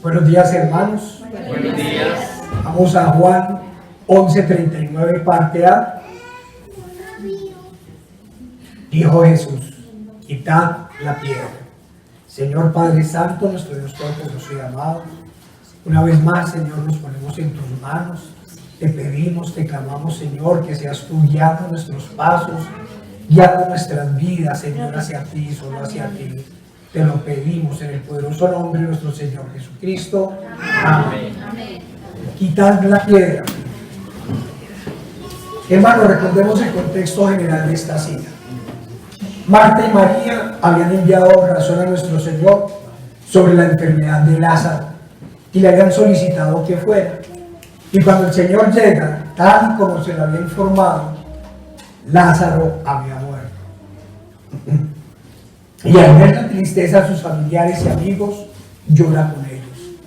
Buenos días, hermanos. Buenos días. Vamos a Juan 11:39, parte A. Dijo Jesús: quitad la piedra. Señor Padre Santo, nuestro Dios Todopoderoso y amado, una vez más, Señor, nos ponemos en tus manos. Te pedimos, te clamamos, Señor, que seas tú guiando nuestros pasos, guiando nuestras vidas, Señor, hacia ti, solo hacia ti. Te lo pedimos en el poderoso nombre de nuestro Señor Jesucristo. Amén. Quitad la piedra. Hermanos, recordemos el contexto general de esta cita. Marta y María habían enviado razón a nuestro Señor sobre la enfermedad de Lázaro y le habían solicitado que fuera. Y cuando el Señor llega, tal y como se le había informado, Lázaro había muerto. Y al ver la tristeza de sus familiares y amigos, llora con ellos.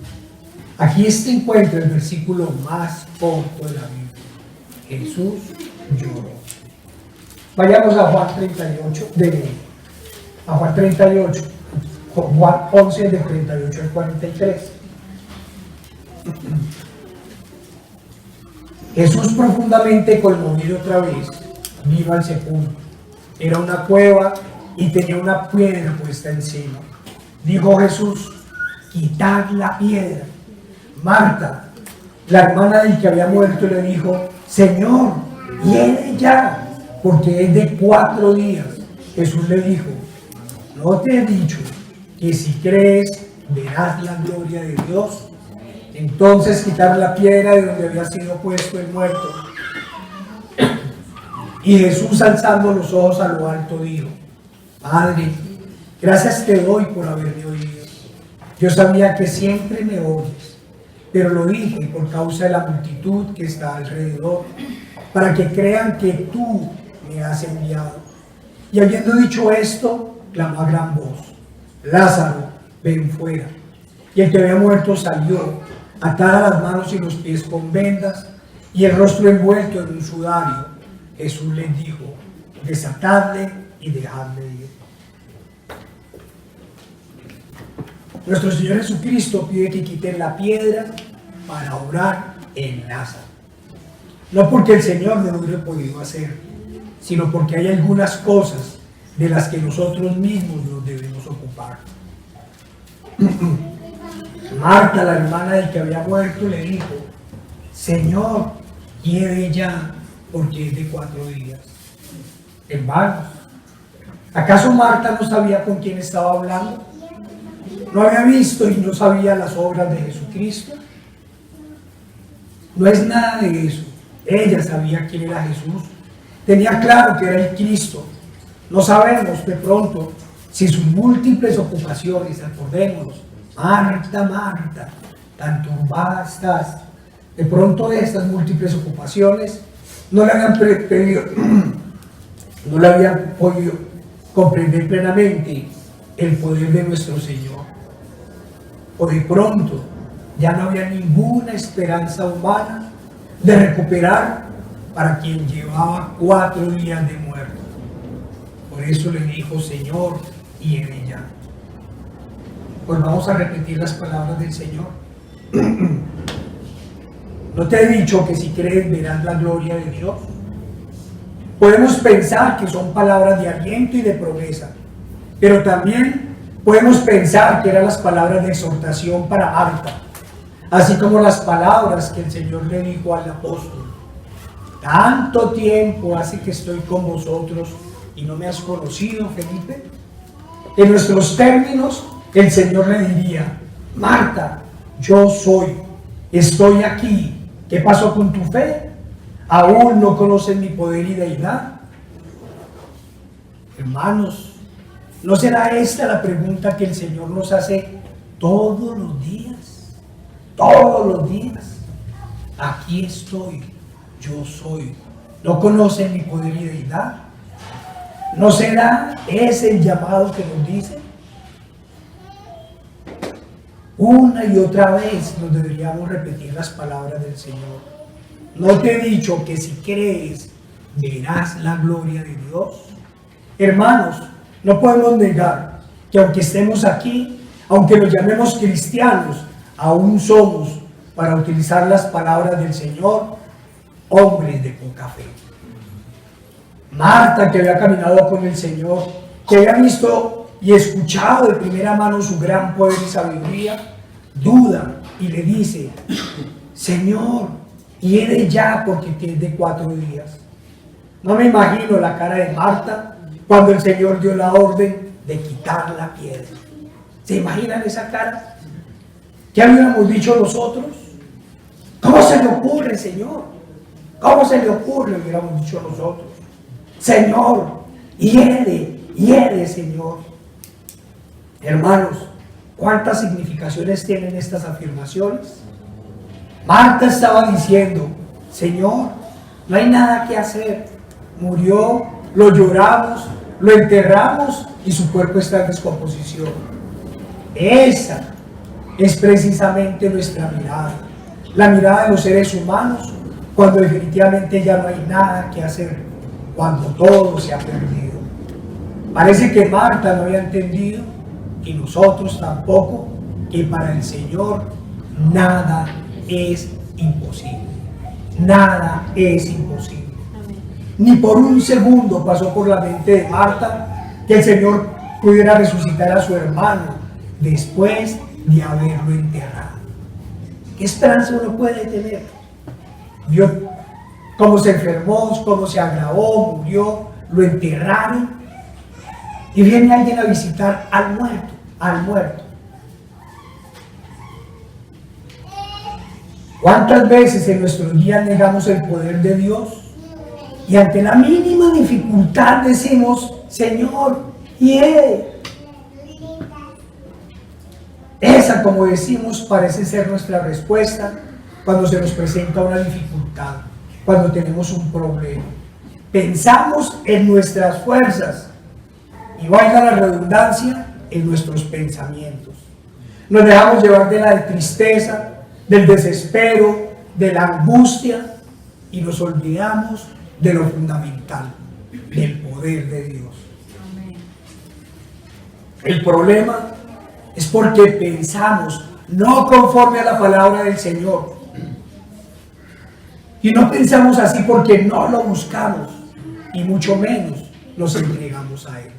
Aquí se encuentra el versículo más corto de la Biblia. Jesús lloró. Vayamos a Juan 38, Juan 11, del 38 al 43. Jesús, profundamente conmovido otra vez, vino al sepulcro. Era una cueva y tenía una piedra puesta encima. Dijo Jesús: quitad la piedra. Marta, la hermana del que había muerto, le dijo: Señor, viene ya, porque es de 4 días. Jesús le dijo: ¿no te he dicho que si crees verás la gloria de Dios? Entonces quitaron la piedra de donde había sido puesto el muerto. Y Jesús, alzando los ojos a lo alto, dijo: Padre, gracias te doy por haberme oído. Yo sabía que siempre me oyes, pero lo dije por causa de la multitud que está alrededor, para que crean que tú me has enviado. Y habiendo dicho esto, clamó a gran voz: Lázaro, ven fuera. Y el que había muerto salió, atada las manos y los pies con vendas, y el rostro envuelto en un sudario. Jesús les dijo: desatadle y dejadle ir. Nuestro Señor Jesucristo pide que quiten la piedra para obrar en Lázaro. No porque el Señor no lo hubiera podido hacer, sino porque hay algunas cosas de las que nosotros mismos nos debemos ocupar. Marta, la hermana del que había muerto, le dijo: Señor, lleve ya, porque es de 4 días. Hermanos, ¿acaso Marta no sabía con quién estaba hablando? ¿No había visto y no sabía las obras de Jesucristo? No es nada de eso. Ella sabía quién era Jesús. Tenía claro que era el Cristo. No sabemos de pronto si sus múltiples ocupaciones, acordémonos: Marta, Marta, tan turbada estás. De pronto estas múltiples ocupaciones no le habían podido comprender plenamente el poder de nuestro Señor. O de pronto ya no había ninguna esperanza humana de recuperar para quien llevaba 4 días de muerto. Por eso le dijo: Señor, viene ya. Pues vamos a repetir las palabras del Señor. ¿No te he dicho que si crees verás la gloria de Dios? Podemos pensar que son palabras de aliento y de promesa, pero también podemos pensar que eran las palabras de exhortación para Marta, así como las palabras que el Señor le dijo al apóstol: tanto tiempo hace que estoy con vosotros y no me has conocido, Felipe. En nuestros términos, el Señor le diría: Marta, yo soy, estoy aquí. ¿Qué pasó con tu fe? ¿Aún no conocen mi poder y deidad? Hermanos, ¿no será esta la pregunta que el Señor nos hace todos los días? Todos los días. Aquí estoy, yo soy. ¿No conocen mi poder y deidad? ¿No será ese el llamado que nos dice? Una y otra vez nos deberíamos repetir las palabras del Señor. ¿No te he dicho que si crees verás la gloria de Dios? Hermanos, no podemos negar que aunque estemos aquí, aunque nos llamemos cristianos, aún somos, para utilizar las palabras del Señor, hombres de poca fe. Marta, que había caminado con el Señor, que había visto y escuchado de primera mano su gran poder y sabiduría, duda y le dice: Señor, hiede ya, porque es de 4 días. No me imagino la cara de Marta cuando el Señor dio la orden de quitar la piedra. ¿Se imaginan esa cara? ¿Qué habíamos dicho nosotros? ¿Cómo se le ocurre, Señor? ¿Cómo se le ocurre? Hubiéramos dicho nosotros: Señor, hiede, Señor. Hermanos, ¿cuántas significaciones tienen estas afirmaciones? Marta estaba diciendo: Señor, no hay nada que hacer. Murió, lo lloramos, lo enterramos y su cuerpo está en descomposición. Esa es precisamente nuestra mirada. La mirada de los seres humanos cuando definitivamente ya no hay nada que hacer, cuando todo se ha perdido. Parece que Marta no había entendido, y nosotros tampoco, que para el Señor nada es imposible. Nada es imposible. Ni por un segundo pasó por la mente de Marta que el Señor pudiera resucitar a su hermano después de haberlo enterrado. ¿Qué esperanza uno puede tener? Vio cómo se enfermó, cómo se agravó, murió, lo enterraron, y viene alguien a visitar al muerto. ¿Cuántas veces en nuestros días negamos el poder de Dios? Y ante la mínima dificultad decimos: Señor, hiede. Esa, como decimos, parece ser nuestra respuesta cuando se nos presenta una dificultad, cuando tenemos un problema. Pensamos en nuestras fuerzas y, valga la redundancia, en nuestros pensamientos. Nos dejamos llevar de la tristeza, del desespero, de la angustia, y nos olvidamos de lo fundamental, del poder de Dios. Amén. El problema es porque pensamos no conforme a la palabra del Señor, y no pensamos así porque no lo buscamos, y mucho menos nos entregamos a Él.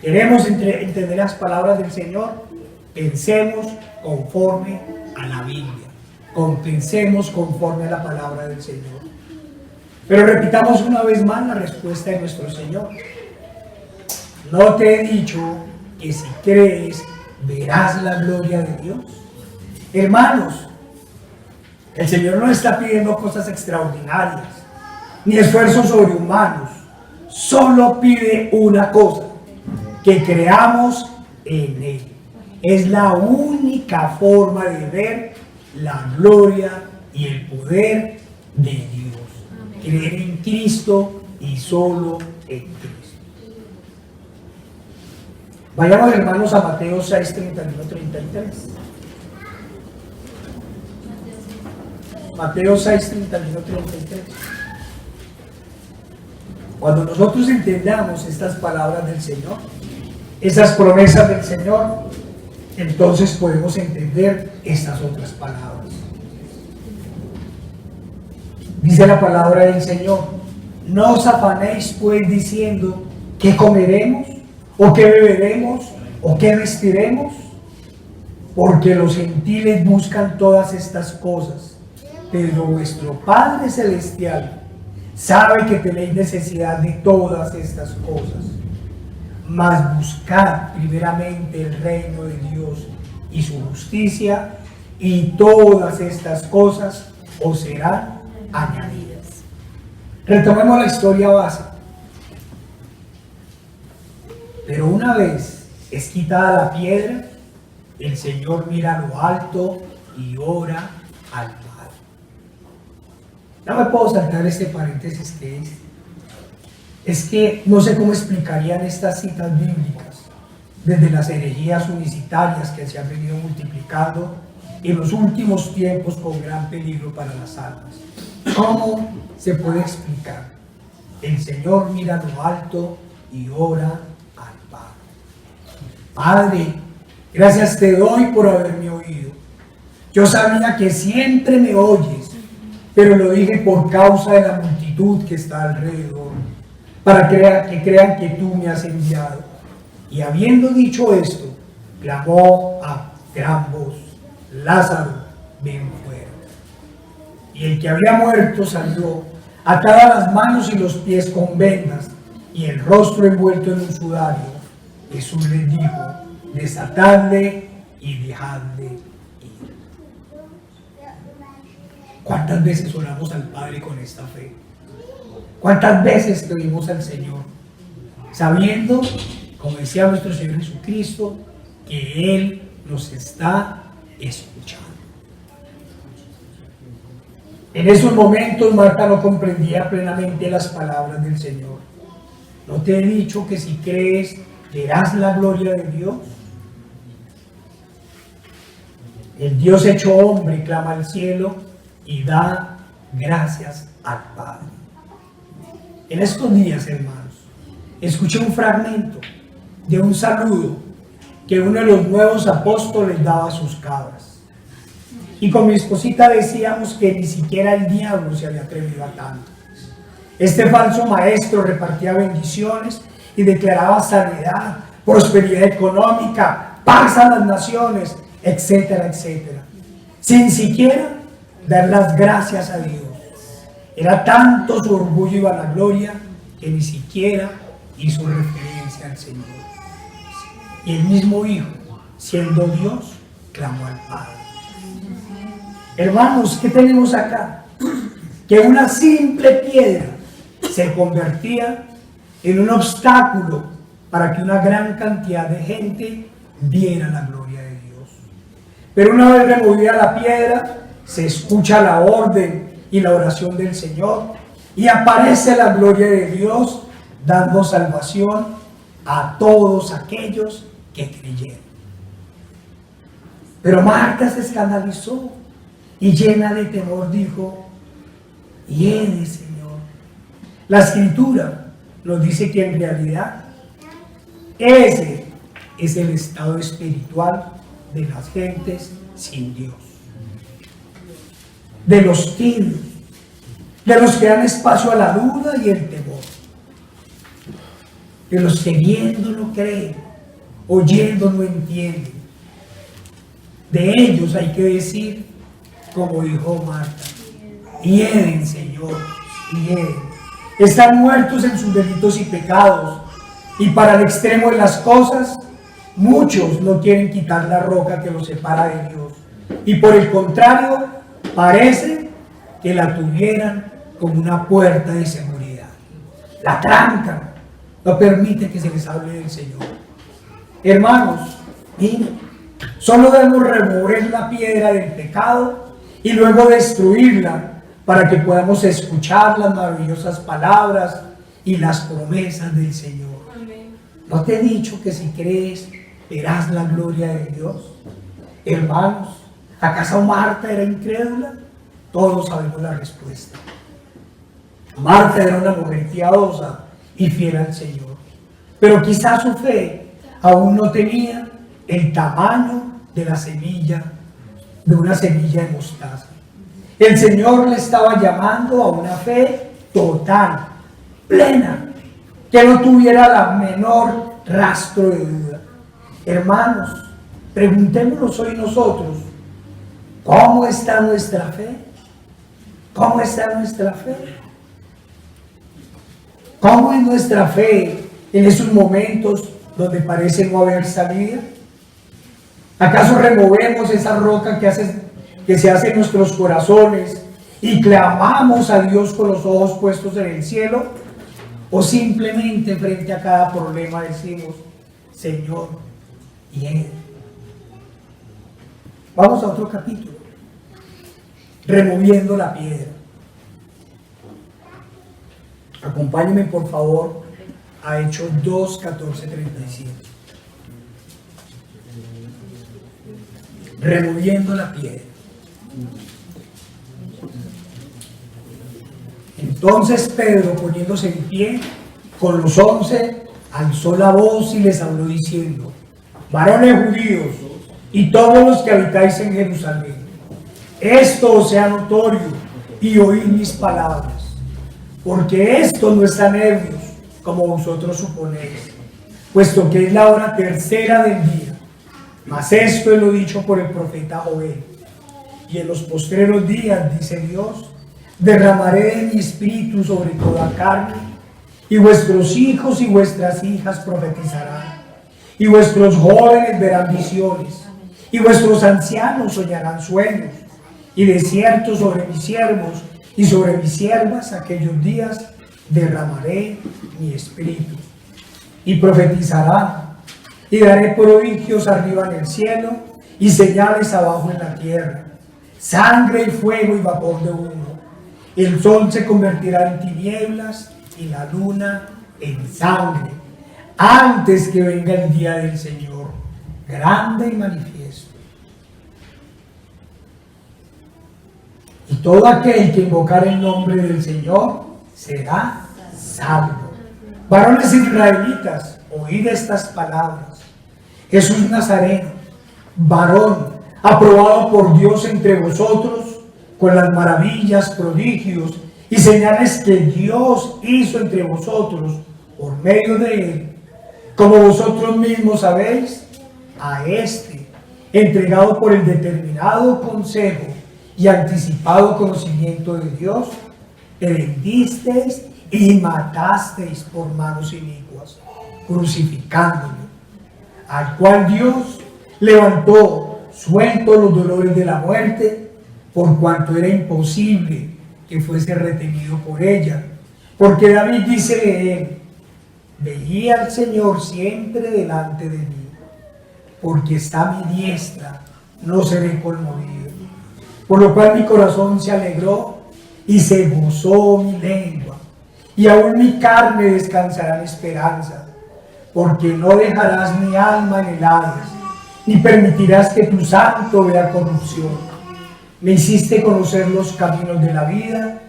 Queremos entender las palabras del Señor, pensemos conforme a la Biblia, pensemos conforme a la palabra del Señor. Pero repitamos una vez más la respuesta de nuestro Señor: ¿no te he dicho que si crees verás la gloria de Dios? Hermanos, el Señor no está pidiendo cosas extraordinarias ni esfuerzos sobrehumanos. Solo pide una cosa: que creamos en Él. Es la única forma de ver la gloria y el poder de Dios. Creer en Cristo y solo en Cristo. Vayamos, hermanos, a Mateo 6, 31, 33. Mateo 6, 31, 33. Cuando nosotros entendamos estas palabras del Señor, esas promesas del Señor, entonces podemos entender estas otras palabras. Dice la palabra del Señor: no os afanéis pues diciendo: ¿qué comeremos? ¿O qué beberemos? ¿O qué vestiremos? Porque los gentiles buscan todas estas cosas, pero vuestro Padre Celestial sabe que tenéis necesidad de todas estas cosas. Mas buscad primeramente el reino de Dios y su justicia, y todas estas cosas os serán añadidas. Retomemos la historia base. Pero una vez es quitada la piedra, el Señor mira a lo alto y ora al Padre. No me puedo saltar este paréntesis que es que no sé cómo explicarían estas citas bíblicas desde las herejías unicitarias que se han venido multiplicando en los últimos tiempos con gran peligro para las almas. ¿Cómo se puede explicar? El Señor mira a lo alto y ora al Padre. Padre, gracias te doy por haberme oído. Yo sabía que siempre me oyes, pero lo dije por causa de la multitud que está alrededor, para que crean que tú me has enviado. Y habiendo dicho esto, clamó a gran voz: Lázaro, ven fuera. Y el que había muerto salió, atadas las manos y los pies con vendas, y el rostro envuelto en un sudario. Jesús les dijo: desatadle y dejadle ir. ¿Cuántas veces oramos al Padre con esta fe? ¿Cuántas veces pedimos al Señor, sabiendo, como decía nuestro Señor Jesucristo, que Él nos está escuchando? En esos momentos Marta no comprendía plenamente las palabras del Señor. ¿No te he dicho que si crees verás la gloria de Dios? El Dios hecho hombre clama al cielo y da gracias al Padre. En estos días, hermanos, escuché un fragmento de un saludo que uno de los nuevos apóstoles daba a sus cabras. Y con mi esposita decíamos que ni siquiera el diablo se había atrevido a tanto. Este falso maestro repartía bendiciones y declaraba sanidad, prosperidad económica, paz a las naciones, etcétera, etcétera, sin siquiera dar las gracias a Dios. Era tanto su orgullo y vanagloria que ni siquiera hizo referencia al Señor. Y el mismo Hijo, siendo Dios, clamó al Padre. Hermanos, ¿qué tenemos acá? Que una simple piedra se convertía en un obstáculo para que una gran cantidad de gente viera la gloria de Dios. Pero una vez removida la piedra, se escucha la orden y la oración del Señor y aparece la gloria de Dios dando salvación a todos aquellos que creyeron. Pero Marta se escandalizó y llena de temor dijo: hiede, Señor. La Escritura nos dice que en realidad ese es el estado espiritual de las gentes sin Dios, de los tibios, de los que dan espacio a la duda y el temor, de los que viendo no creen, oyendo no entienden. De ellos hay que decir, como dijo Marta: hieden, Señor, hieden. Están muertos en sus delitos y pecados, y para el extremo de las cosas, muchos no quieren quitar la roca que los separa de Dios, y por el contrario, parece que la tuvieran como una puerta de seguridad. La trancan, no permite que se les hable del Señor. Hermanos, miren, solo debemos remover la piedra del pecado y luego destruirla para que podamos escuchar las maravillosas palabras y las promesas del Señor. Amén. ¿No te he dicho que si crees verás la gloria de Dios? Hermanos, ¿acaso Marta era incrédula? Todos sabemos la respuesta. Marta era una mujer piadosa y fiel al Señor, pero quizás su fe aún no tenía el tamaño de la semilla, de una semilla de mostaza. El Señor le estaba llamando a una fe total, plena, que no tuviera la menor rastro de duda. Hermanos, preguntémonos hoy nosotros: ¿cómo está nuestra fe? ¿Cómo está nuestra fe? ¿Cómo es nuestra fe en esos momentos donde parece no haber salida? ¿Acaso removemos esa roca que se hace en nuestros corazones y clamamos a Dios con los ojos puestos en el cielo? ¿O simplemente frente a cada problema decimos: Señor, hiede? Vamos a otro capítulo. Removiendo la piedra. Acompáñenme por favor a Hechos 2, 14, 37. Removiendo la piedra. Entonces Pedro, poniéndose en pie con los 11, alzó la voz y les habló diciendo: varones judíos y todos los que habitáis en Jerusalén, esto os sea notorio y oíd mis palabras, porque estos no están ebrios, como vosotros suponéis, puesto que es la hora tercera del día. Mas esto es lo dicho por el profeta Joel. Y en los postreros días, dice Dios, derramaré de mi espíritu sobre toda carne, y vuestros hijos y vuestras hijas profetizarán, y vuestros jóvenes verán visiones, y vuestros ancianos soñarán sueños, y de cierto sobre mis siervos y sobre mis siervas aquellos días derramaré mi espíritu, y profetizarán, y daré prodigios arriba en el cielo, y señales abajo en la tierra, sangre y fuego y vapor de humo. El sol se convertirá en tinieblas y la luna en sangre, antes que venga el día del Señor, grande y manifiesto. Y todo aquel que invocar el nombre del Señor será salvo. Varones israelitas, oíd estas palabras. Jesús Nazareno, varón, aprobado por Dios entre vosotros, con las maravillas, prodigios y señales que Dios hizo entre vosotros por medio de él, como vosotros mismos sabéis, a este, entregado por el determinado consejo y anticipado conocimiento de Dios, le vendisteis y matasteis por manos inicuas, crucificándolo, al cual Dios levantó, suelto los dolores de la muerte, por cuanto era imposible que fuese retenido por ella. Porque David dice de él: veía al Señor siempre delante de mí, porque está a mi diestra, no seré conmovido. Por lo cual mi corazón se alegró y se gozó mi lengua, y aún mi carne descansará en esperanza, porque no dejarás mi alma en el Hades, ni permitirás que tu santo vea corrupción. Me hiciste conocer los caminos de la vida,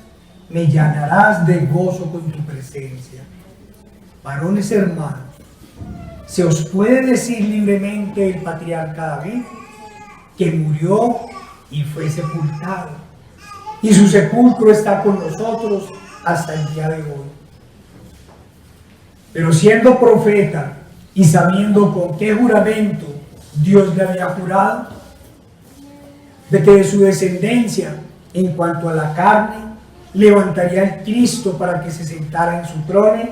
me llenarás de gozo con tu presencia. Varones hermanos, ¿se os puede decir libremente el patriarca David, que murió y fue sepultado, y su sepulcro está con nosotros hasta el día de hoy? Pero siendo profeta y sabiendo con qué juramento Dios le había jurado, de que de su descendencia, en cuanto a la carne, levantaría el Cristo para que se sentara en su trono,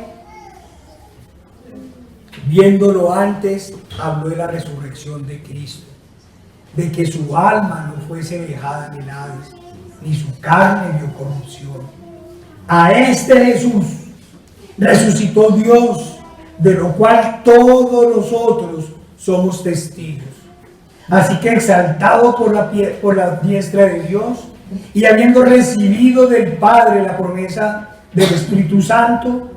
viéndolo antes, habló de la resurrección de Cristo, de que su alma no fuese dejada en el Hades, ni su carne vio corrupción. A este Jesús resucitó Dios, de lo cual todos nosotros somos testigos. Así que exaltado por la diestra de Dios, y habiendo recibido del Padre la promesa del Espíritu Santo,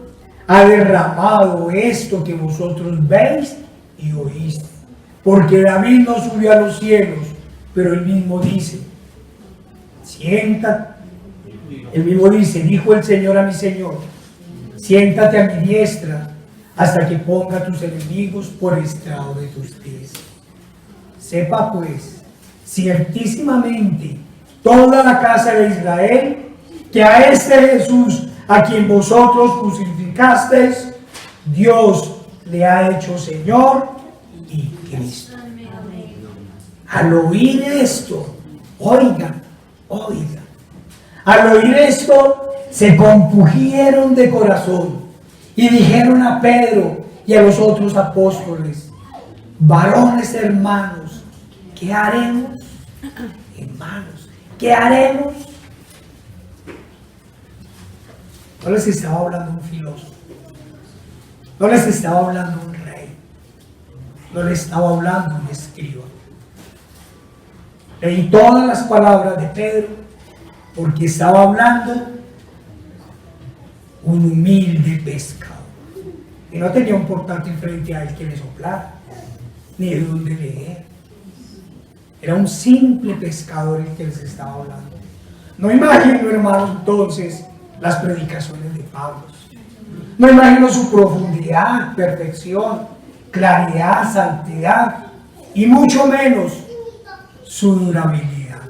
ha derramado esto que vosotros veis y oís. Porque David no subió a los cielos, pero él mismo dice, siéntate, él mismo dice, dijo el Señor a mi Señor, siéntate a mi diestra hasta que ponga a tus enemigos por estrado de tus pies. Sepa pues, ciertísimamente, toda la casa de Israel, que a este Jesús, a quien vosotros crucificasteis, Dios le ha hecho Señor y Cristo. Al oír esto, oigan, al oír esto, se compungieron de corazón y dijeron a Pedro y a los otros apóstoles: varones hermanos, ¿qué haremos? Hermanos, ¿qué haremos? No les estaba hablando un filósofo, no les estaba hablando un rey, no les estaba hablando un escriba. Leí todas las palabras de Pedro porque estaba hablando un humilde pescador que no tenía un portátil frente a él que le soplara, ni de dónde leer. Era un simple pescador el que les estaba hablando. No imagino, hermanos, entonces las predicaciones de Pablo. No imagino su profundidad, perfección, claridad, santidad, y mucho menos su durabilidad.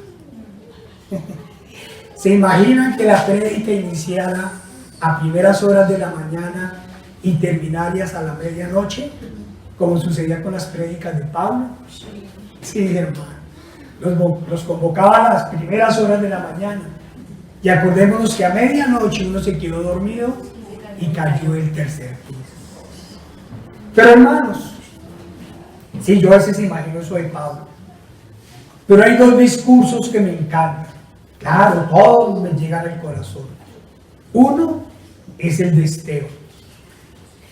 ¿Se imaginan que la prédica iniciara a primeras horas de la mañana y terminarías a la medianoche, como sucedía con las prédicas de Pablo? Sí, hermano. Los convocaba a las primeras horas de la mañana. Y acordémonos que a medianoche uno se quedó dormido y cayó el tercer piso. Pero hermanos, sí, yo a veces imagino eso de Pablo. Pero hay dos discursos que me encantan. Claro, todos me llegan al corazón. Uno es el de Esteban,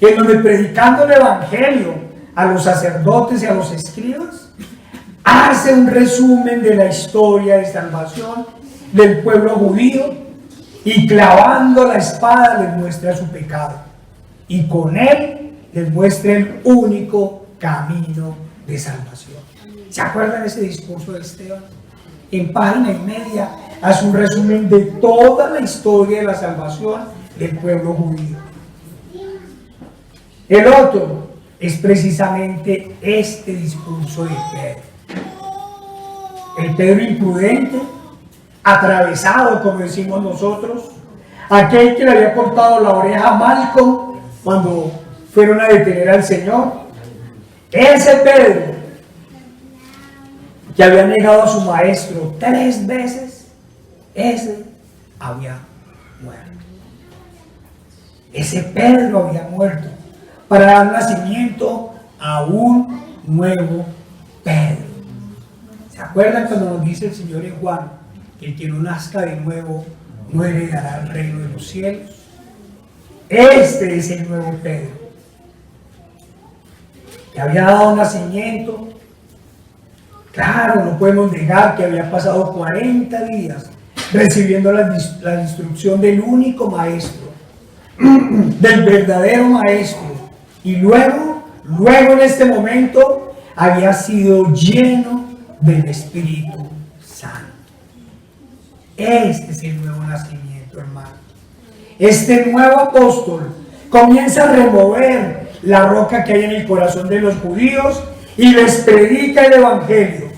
en donde predicando el evangelio a los sacerdotes y a los escribas, hace un resumen de la historia de salvación del pueblo judío y clavando la espada les muestra su pecado y con él les muestra el único camino de salvación. ¿Se acuerdan de ese discurso de Esteban? En página y media hace un resumen de toda la historia de la salvación del pueblo judío. El otro es precisamente este discurso de Pedro. El Pedro imprudente, atravesado, como decimos nosotros, aquel que le había cortado la oreja a Malcolm cuando fueron a detener al Señor. Ese Pedro, que había negado a su maestro 3 veces, ese había muerto. Ese Pedro había muerto para dar nacimiento a un nuevo Pedro. ¿Se acuerdan cuando nos dice el Señor en Juan que el que no nazca de nuevo no heredará el reino de los cielos? Este es el nuevo Pedro, que había dado nacimiento. Claro, no podemos negar que había pasado 40 días recibiendo la instrucción del único maestro, del verdadero maestro, y luego en este momento había sido lleno del Espíritu Santo. Este es el nuevo nacimiento, hermano. Este nuevo apóstol comienza a remover la roca que hay en el corazón de los judíos y les predica el evangelio.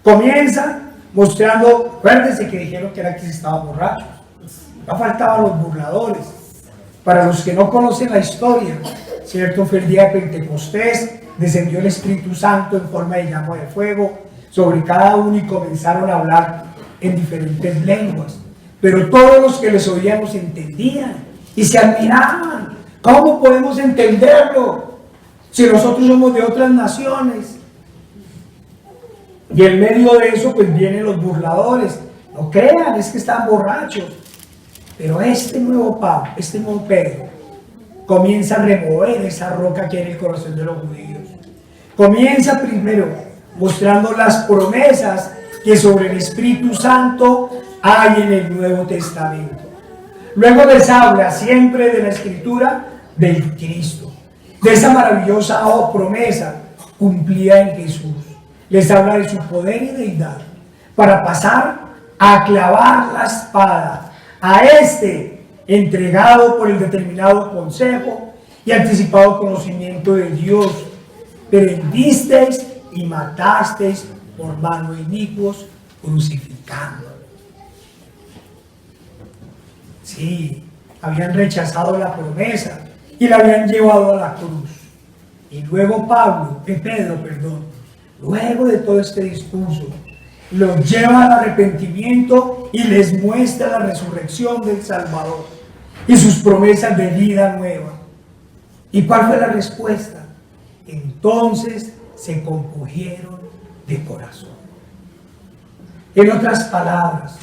Comienza mostrando, acuérdense que dijeron que era que se estaban borrachos. No faltaban los burladores. Para los que no conocen la historia, ¿cierto? Fue el día de Pentecostés, descendió el Espíritu Santo en forma de llama de fuego sobre cada uno y comenzaron a hablar en diferentes lenguas. Pero todos los que les oían los entendían y se admiraban. ¿Cómo podemos entenderlo si nosotros somos de otras naciones? Y en medio de eso pues vienen los burladores. No crean, es que están borrachos. Pero este nuevo Pedro comienza a remover esa roca que hay en el corazón de los judíos. Comienza primero mostrando las promesas que sobre el Espíritu Santo hay en el Nuevo Testamento. Luego les habla siempre de la Escritura del Cristo, de esa maravillosa promesa cumplida en Jesús. Les habla de su poder y deidad para pasar a clavar la espada a este entregado por el determinado consejo y anticipado conocimiento de Dios. Prendisteis y matasteis por mano inicuos, crucificándolo. Sí, habían rechazado la promesa y la habían llevado a la cruz. Y luego Pedro, luego de todo este discurso, los lleva al arrepentimiento y les muestra la resurrección del Salvador y sus promesas de vida nueva. ¿Y cuál fue la respuesta? Entonces se compungieron de corazón. En otras palabras,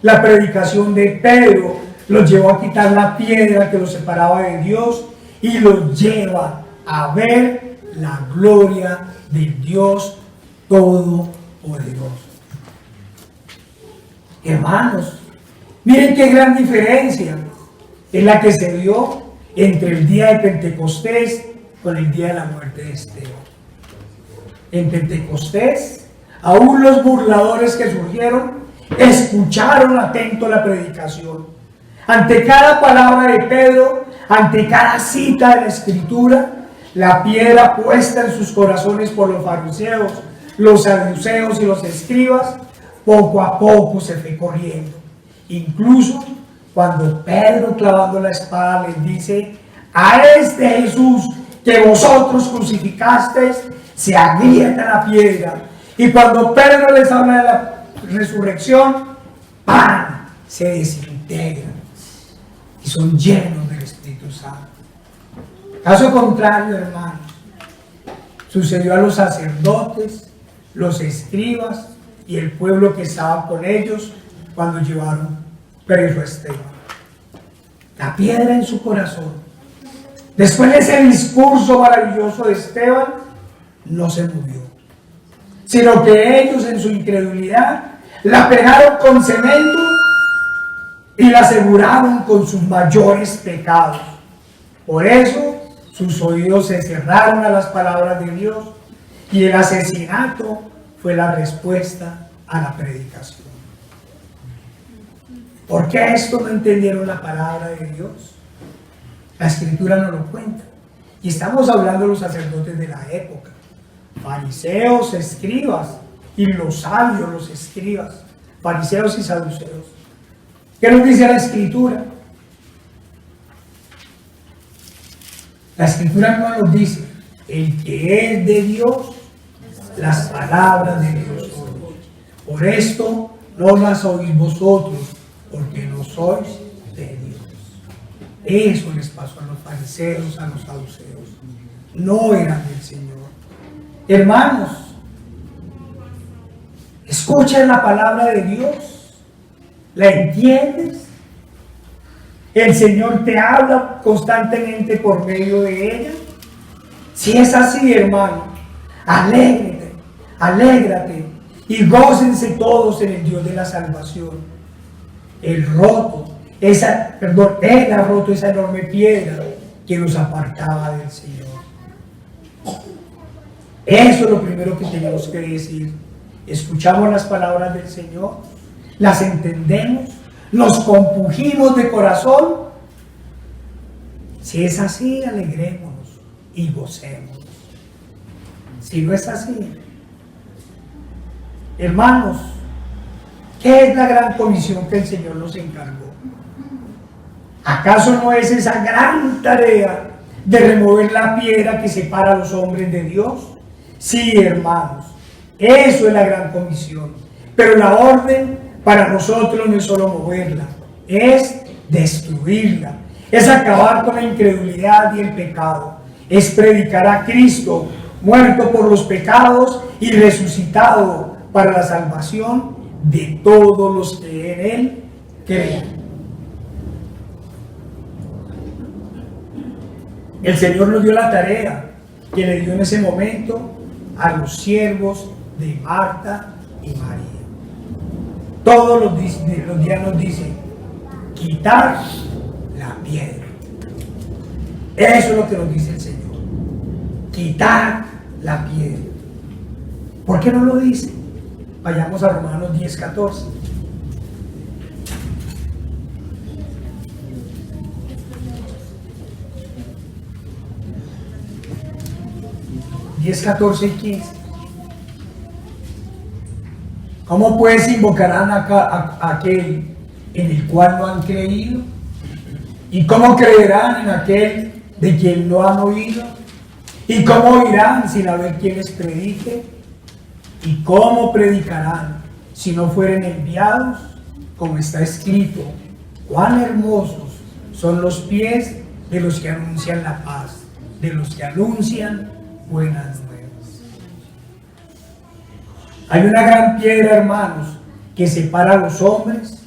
la predicación de Pedro los llevó a quitar la piedra que los separaba de Dios y los lleva a ver la gloria del Dios Todopoderoso. Hermanos, miren qué gran diferencia es la que se dio entre el día de Pentecostés con el día de la muerte de Esteban. En Pentecostés, aún los burladores que surgieron escucharon atento la predicación. Ante cada palabra de Pedro, ante cada cita de la Escritura, la piedra puesta en sus corazones por los fariseos, los saduceos y los escribas poco a poco se fue corriendo. Incluso cuando Pedro, clavando la espada, les dice: a este Jesús que vosotros crucificasteis, se agrieta la piedra. Y cuando Pedro les habla de la resurrección, ¡pam!, se desintegran y son llenos del Espíritu Santo. Caso contrario, hermanos, sucedió a los sacerdotes, los escribas y el pueblo que estaba con ellos cuando llevaron preso a Esteban. La piedra en su corazón, después de ese discurso maravilloso de Esteban, no se movió, sino que ellos en su incredulidad la pegaron con cemento y la aseguraron con sus mayores pecados. Por eso sus oídos se cerraron a las palabras de Dios y el asesinato fue la respuesta a la predicación. ¿Por qué esto no entendieron la palabra de Dios? La Escritura no lo cuenta. Y estamos hablando de los sacerdotes de la época, fariseos, escribas, y los sabios, los escribas, fariseos y saduceos. ¿Qué nos dice la Escritura? La Escritura no nos dice: el que es de Dios, las palabras de Dios oye. Por esto no las oís vosotros, porque no sois de Dios. Eso les pasó a los fariseos, a los saduceos. No eran del Señor. Hermanos, escuchen la palabra de Dios. ¿La entiendes? El Señor te habla constantemente por medio de ella. Si es así, hermano, alégrate y gócense todos en el Dios de la salvación. Él ha roto esa enorme piedra que nos apartaba del Señor. Eso es lo primero que tenemos que decir. Escuchamos las palabras del Señor, las entendemos, nos compungimos de corazón. Si es así, alegrémonos y gocémonos. Si no es así, hermanos, ¿qué es la gran comisión que el Señor nos encargó? ¿Acaso no es esa gran tarea de remover la piedra que separa a los hombres de Dios? Sí, hermanos, eso es la gran comisión. Pero la orden para nosotros no es solo moverla, es destruirla, es acabar con la incredulidad y el pecado, es predicar a Cristo, muerto por los pecados y resucitado para la salvación de todos los que en Él creen. El Señor nos dio la tarea que le dio en ese momento a los siervos de Marta y María. Todos los días nos dice: quitar la piedra. Eso es lo que nos dice el Señor. Quitar la piedra. ¿Por qué no lo dice? Vayamos a Romanos 10:14. (10:14 y 15). ¿Cómo pues invocarán a aquel en el cual no han creído? ¿Y cómo creerán en aquel de quien no han oído? ¿Y cómo oirán sin haber quien les predique? ¿Y cómo predicarán si no fueren enviados? Como está escrito: cuán hermosos son los pies de los que anuncian la paz, de los que anuncian buenas nuevas. Hay una gran piedra, hermanos, que separa a los hombres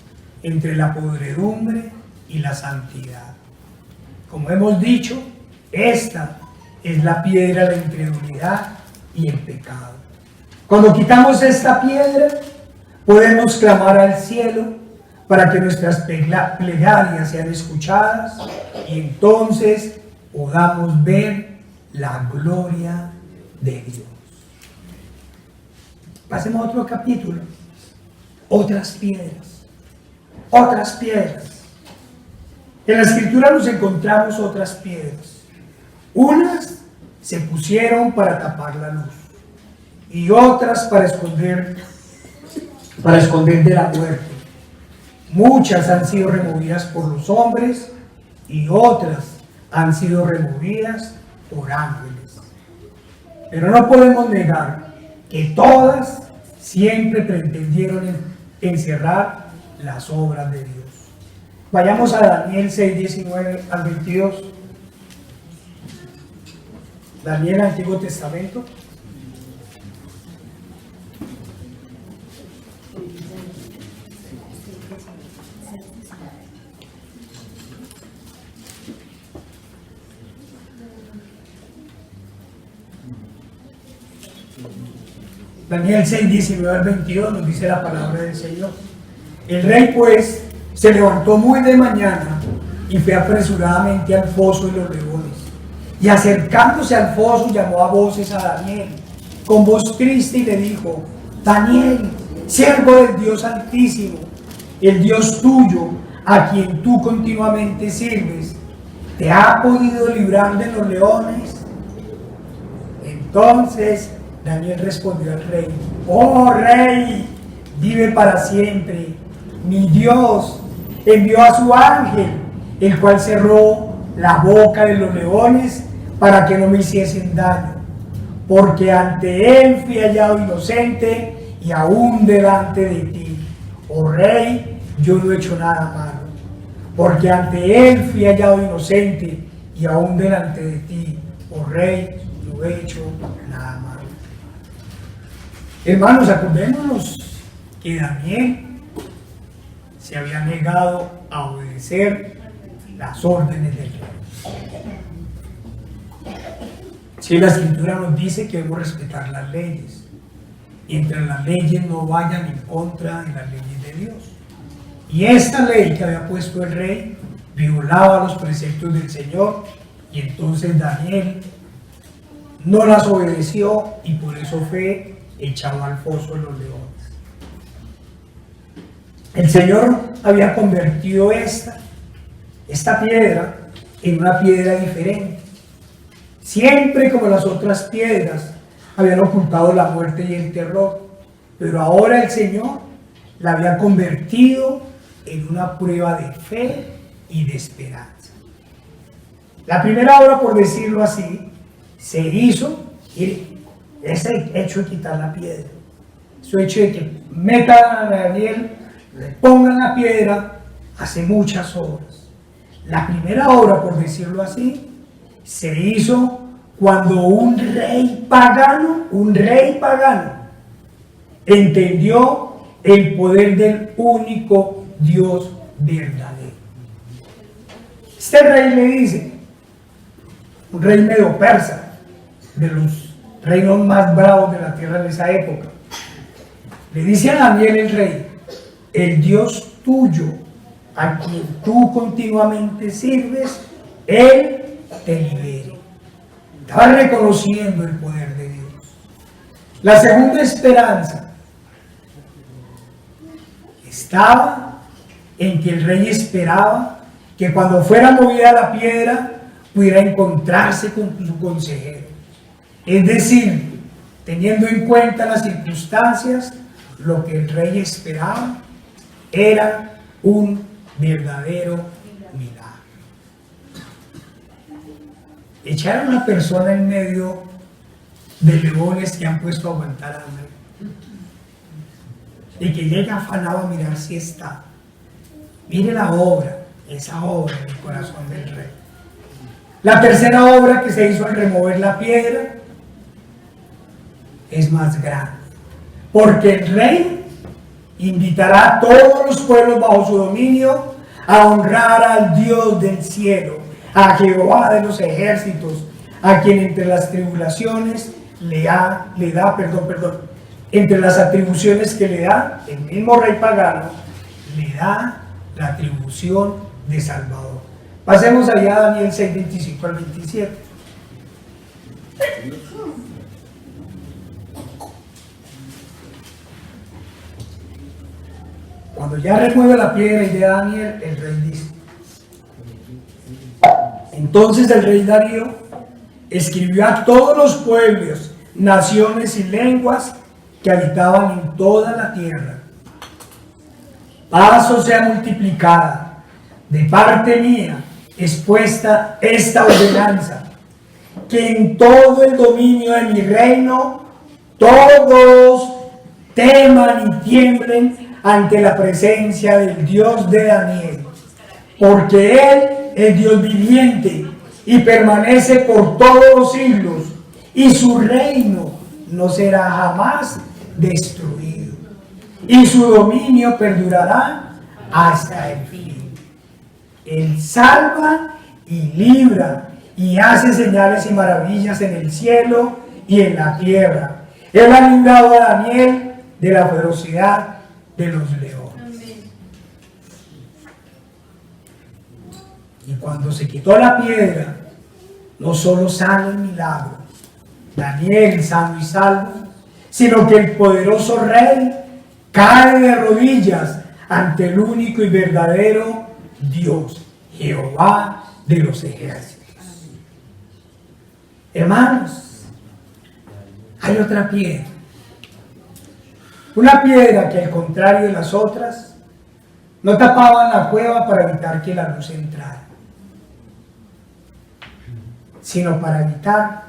entre la podredumbre y la santidad. Como hemos dicho, esta es la piedra de la incredulidad y el pecado. Cuando quitamos esta piedra, podemos clamar al cielo para que nuestras plegarias sean escuchadas y entonces podamos ver la gloria de Dios. Pasemos a otro capítulo. Otras piedras. Otras piedras. En la Escritura nos encontramos otras piedras. Unas se pusieron para tapar la luz y otras para esconder para esconder de la muerte. Muchas han sido removidas por los hombres y otras han sido removidas por ángeles. Pero no podemos negar que todas siempre pretendieron encerrar las obras de Dios. Vayamos a Daniel 6, 19 al 22. Daniel, Antiguo Testamento. Daniel 6, 19 al 22 nos dice la palabra del Señor. El rey pues se levantó muy de mañana y fue apresuradamente al foso de los leones. Y acercándose al foso llamó a voces a Daniel con voz triste y le dijo: Daniel, siervo del Dios Altísimo, el Dios tuyo, a quien tú continuamente sirves, ¿te ha podido librar de los leones? Entonces Daniel respondió al rey: oh rey, vive para siempre. Mi Dios envió a su ángel, el cual cerró la boca de los leones para que no me hiciesen daño, porque ante él fui hallado inocente y aún delante de ti. Oh rey, yo no he hecho nada malo, porque ante él fui hallado inocente y aún delante de ti. Oh rey, no he hecho nada malo. Hermanos, acordémonos que Daniel se había negado a obedecer las órdenes del rey. Si la Escritura nos dice que debemos respetar las leyes, y entre las leyes no vayan en contra de las leyes de Dios. Y esta ley que había puesto el rey violaba los preceptos del Señor, y entonces Daniel no las obedeció y por eso fue echado al foso de los leones. El Señor había convertido esta piedra en una piedra diferente. Siempre como las otras piedras habían ocultado la muerte y el terror, pero ahora el Señor la había convertido en una prueba de fe y de esperanza. La primera obra, por decirlo así, se hizo, ese hecho de quitar la piedra, ese hecho de que metan a Daniel, le pongan la piedra, hace muchas obras. La primera obra, por decirlo así, se hizo cuando un rey pagano, entendió el poder del único Dios verdadero. Este rey le dice, un rey medio persa, de los reinos más bravos de la tierra de esa época, le dice a Daniel el rey: el Dios tuyo, a quien tú continuamente sirves, Él te libere. Estaba reconociendo el poder de Dios. La segunda esperanza estaba en que el rey esperaba que cuando fuera movida la piedra pudiera encontrarse con su consejero. Es decir, teniendo en cuenta las circunstancias, lo que el rey esperaba era un verdadero milagro. Echar a una persona en medio de leones que han puesto a aguantar hambre y que llega afanado a mirar si está. Mire la obra, esa obra en el corazón del rey. La tercera obra que se hizo al remover la piedra es más grande, porque el rey invitará a todos los pueblos bajo su dominio a honrar al Dios del cielo, a Jehová de los ejércitos, a quien entre las tribulaciones entre las atribuciones que le da el mismo rey pagano, le da la atribución de Salvador. Pasemos allá a Daniel 6, 25 al 27. Cuando ya remueve la piedra y de Daniel, el rey dice: entonces el rey Darío escribió a todos los pueblos, naciones y lenguas que habitaban en toda la tierra, paz os sea multiplicada. De parte mía es puesta esta ordenanza, que en todo el dominio de mi reino todos teman y tiemblen ante la presencia del Dios de Daniel, porque Él es Dios viviente y permanece por todos los siglos, y su reino no será jamás destruido, y su dominio perdurará hasta el fin. Él salva y libra y hace señales y maravillas en el cielo y en la tierra. Él ha librado a Daniel de la ferocidad de los leones. Y cuando se quitó la piedra, no solo sale el milagro, Daniel sano y salvo, sino que el poderoso rey cae de rodillas ante el único y verdadero Dios, Jehová de los ejércitos. Hermanos, hay otra piedra. Una piedra que, al contrario de las otras, no tapaban la cueva para evitar que la luz entrara, sino para evitar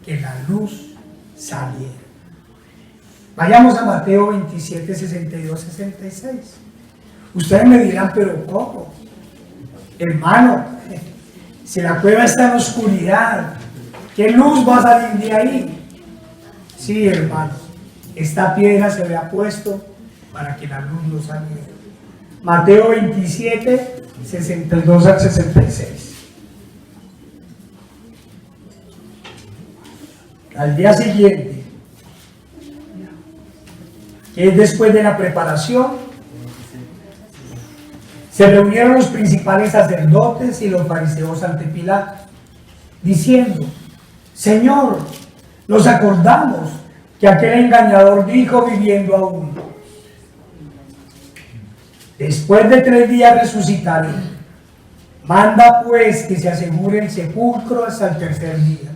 que la luz saliera. Vayamos a Mateo 27, 62, 66. Ustedes me dirán, pero ¿cómo? Hermano, si la cueva está en oscuridad, ¿qué luz va a salir de ahí? Sí, hermano, esta piedra se había puesto para que la luz no saliera. Mateo 27, 62 al 66. Al día siguiente, que es después de la preparación, se reunieron los principales sacerdotes y los fariseos ante Pilato, diciendo: Señor, nos acordamos que aquel engañador dijo viviendo aún: después de 3 días resucitaré. Manda pues que se asegure el sepulcro hasta el 3er día,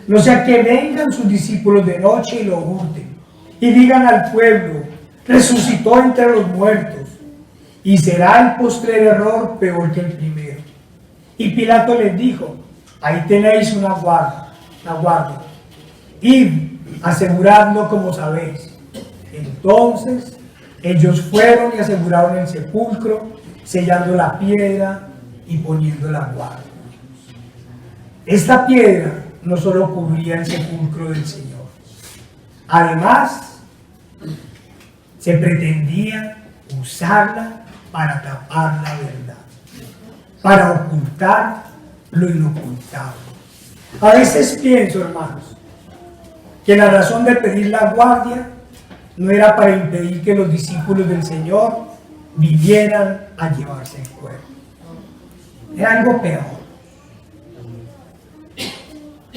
no sea que vengan sus discípulos de noche y lo hurten, y digan al pueblo: resucitó entre los muertos, y será el postrer error peor que el primero. Y Pilato les dijo: ahí tenéis una guardia, id, aseguradlo como sabéis. Entonces ellos fueron y aseguraron el sepulcro, sellando la piedra y poniendo la guardia. Esta piedra no solo cubría el sepulcro del Señor, además se pretendía usarla para tapar la verdad, para ocultar lo inocultable. A veces pienso, hermanos, que la razón de pedir la guardia no era para impedir que los discípulos del Señor vinieran a llevarse el cuerpo. Era algo peor,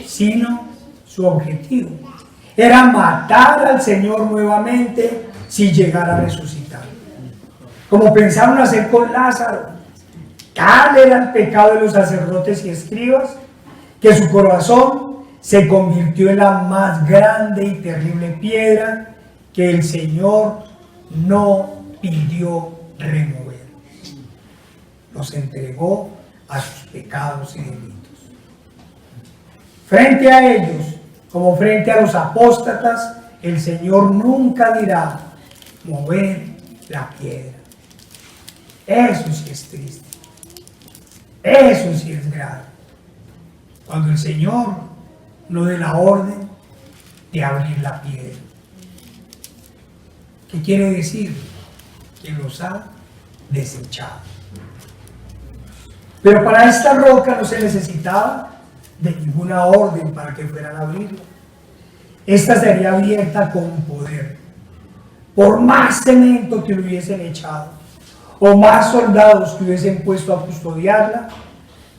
sino su objetivo era matar al Señor nuevamente si llegara a resucitar, como pensaron hacer con Lázaro. Tal era el pecado de los sacerdotes y escribas, que su corazón se convirtió en la más grande y terrible piedra que el Señor no pidió remover. Los entregó a sus pecados y delitos. Frente a ellos, como frente a los apóstatas, el Señor nunca dirá: mover la piedra. Eso sí es triste. Eso sí es grave. Cuando el Señor no dé la orden de abrir la piedra. ¿Qué quiere decir? Que los ha desechado. Pero para esta roca no se necesitaba de ninguna orden para que fueran a abrirla. Esta sería abierta con poder. Por más cemento que le hubiesen echado, o más soldados que hubiesen puesto a custodiarla,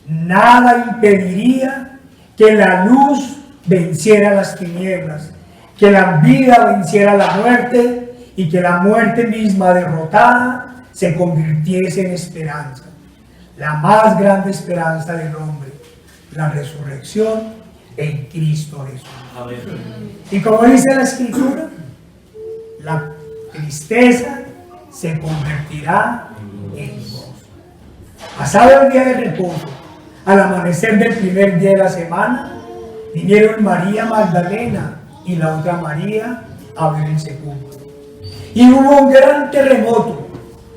nada impediría que la luz venciera las tinieblas, que la vida venciera la muerte y que la muerte misma derrotada se convirtiese en esperanza, la más grande esperanza del hombre, la resurrección en Cristo Jesús. Amén. Y como dice la Escritura, la tristeza se convertirá en gozo. Pasado el día de reposo, al amanecer del primer día de la semana, vinieron María Magdalena y la otra María a ver el sepulcro. Y hubo un gran terremoto,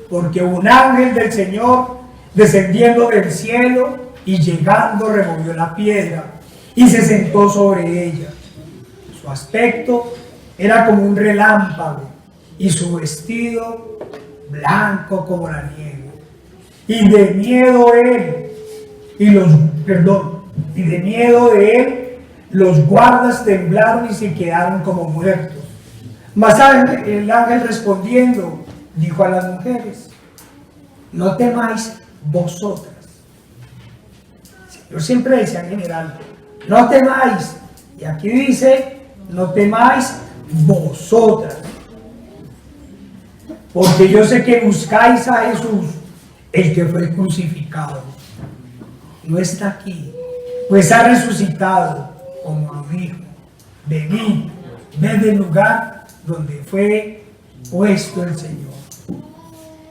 porque un ángel del Señor, descendiendo del cielo y llegando, removió la piedra y se sentó sobre ella. Su aspecto era como un relámpago y su vestido blanco como la nieve. Y de miedo de él, los guardas temblaron y se quedaron como muertos. Mas el ángel respondiendo dijo a las mujeres: no temáis vosotras. El Señor siempre decía en general, no temáis. Y aquí dice, no temáis vosotras. Porque yo sé que buscáis a Jesús, el que fue crucificado. No está aquí, pues ha resucitado, como lo dijo. Venid, ved el lugar donde fue puesto el Señor.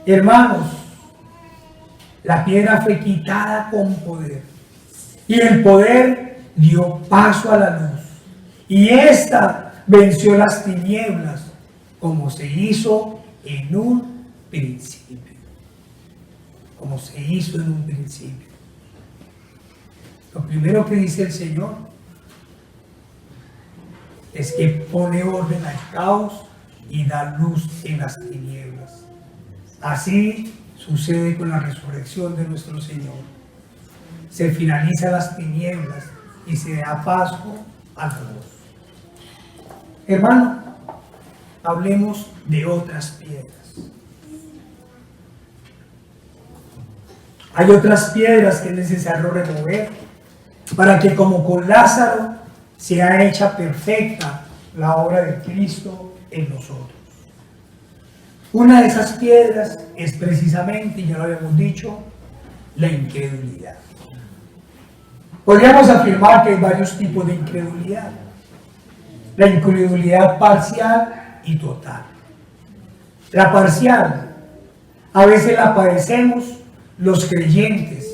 Hermanos, la piedra fue quitada con poder, y el poder dio paso a la luz, y ésta venció las tinieblas, como se hizo en un principio. Como se hizo en un principio. Lo primero que dice el Señor es que pone orden al caos y da luz en las tinieblas. Así sucede con la resurrección de nuestro Señor. Se finalizan las tinieblas y se da paso a la luz. Hermano, hablemos de otras piedras. Hay otras piedras que es necesario remover para que, como con Lázaro, sea hecha perfecta la obra de Cristo en nosotros. Una de esas piedras es precisamente, ya lo habíamos dicho, la incredulidad. Podríamos afirmar que hay varios tipos de incredulidad. La incredulidad parcial y total. La parcial, a veces la padecemos los creyentes,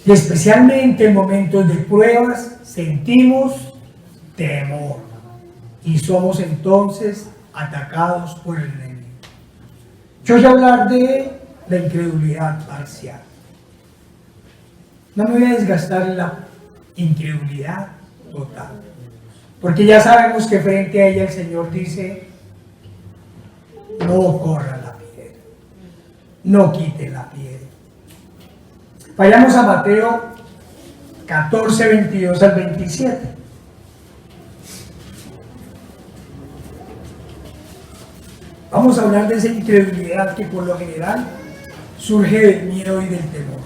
y especialmente en momentos de pruebas sentimos temor y somos entonces atacados por el enemigo. Yo voy a hablar de la incredulidad parcial. No me voy a desgastar en la incredulidad total, porque ya sabemos que frente a ella el Señor dice: no corra la piedra, no quite la piedra. Vayamos a Mateo 14, 22 al 27. Vamos a hablar de esa incredulidad que por lo general surge del miedo y del temor.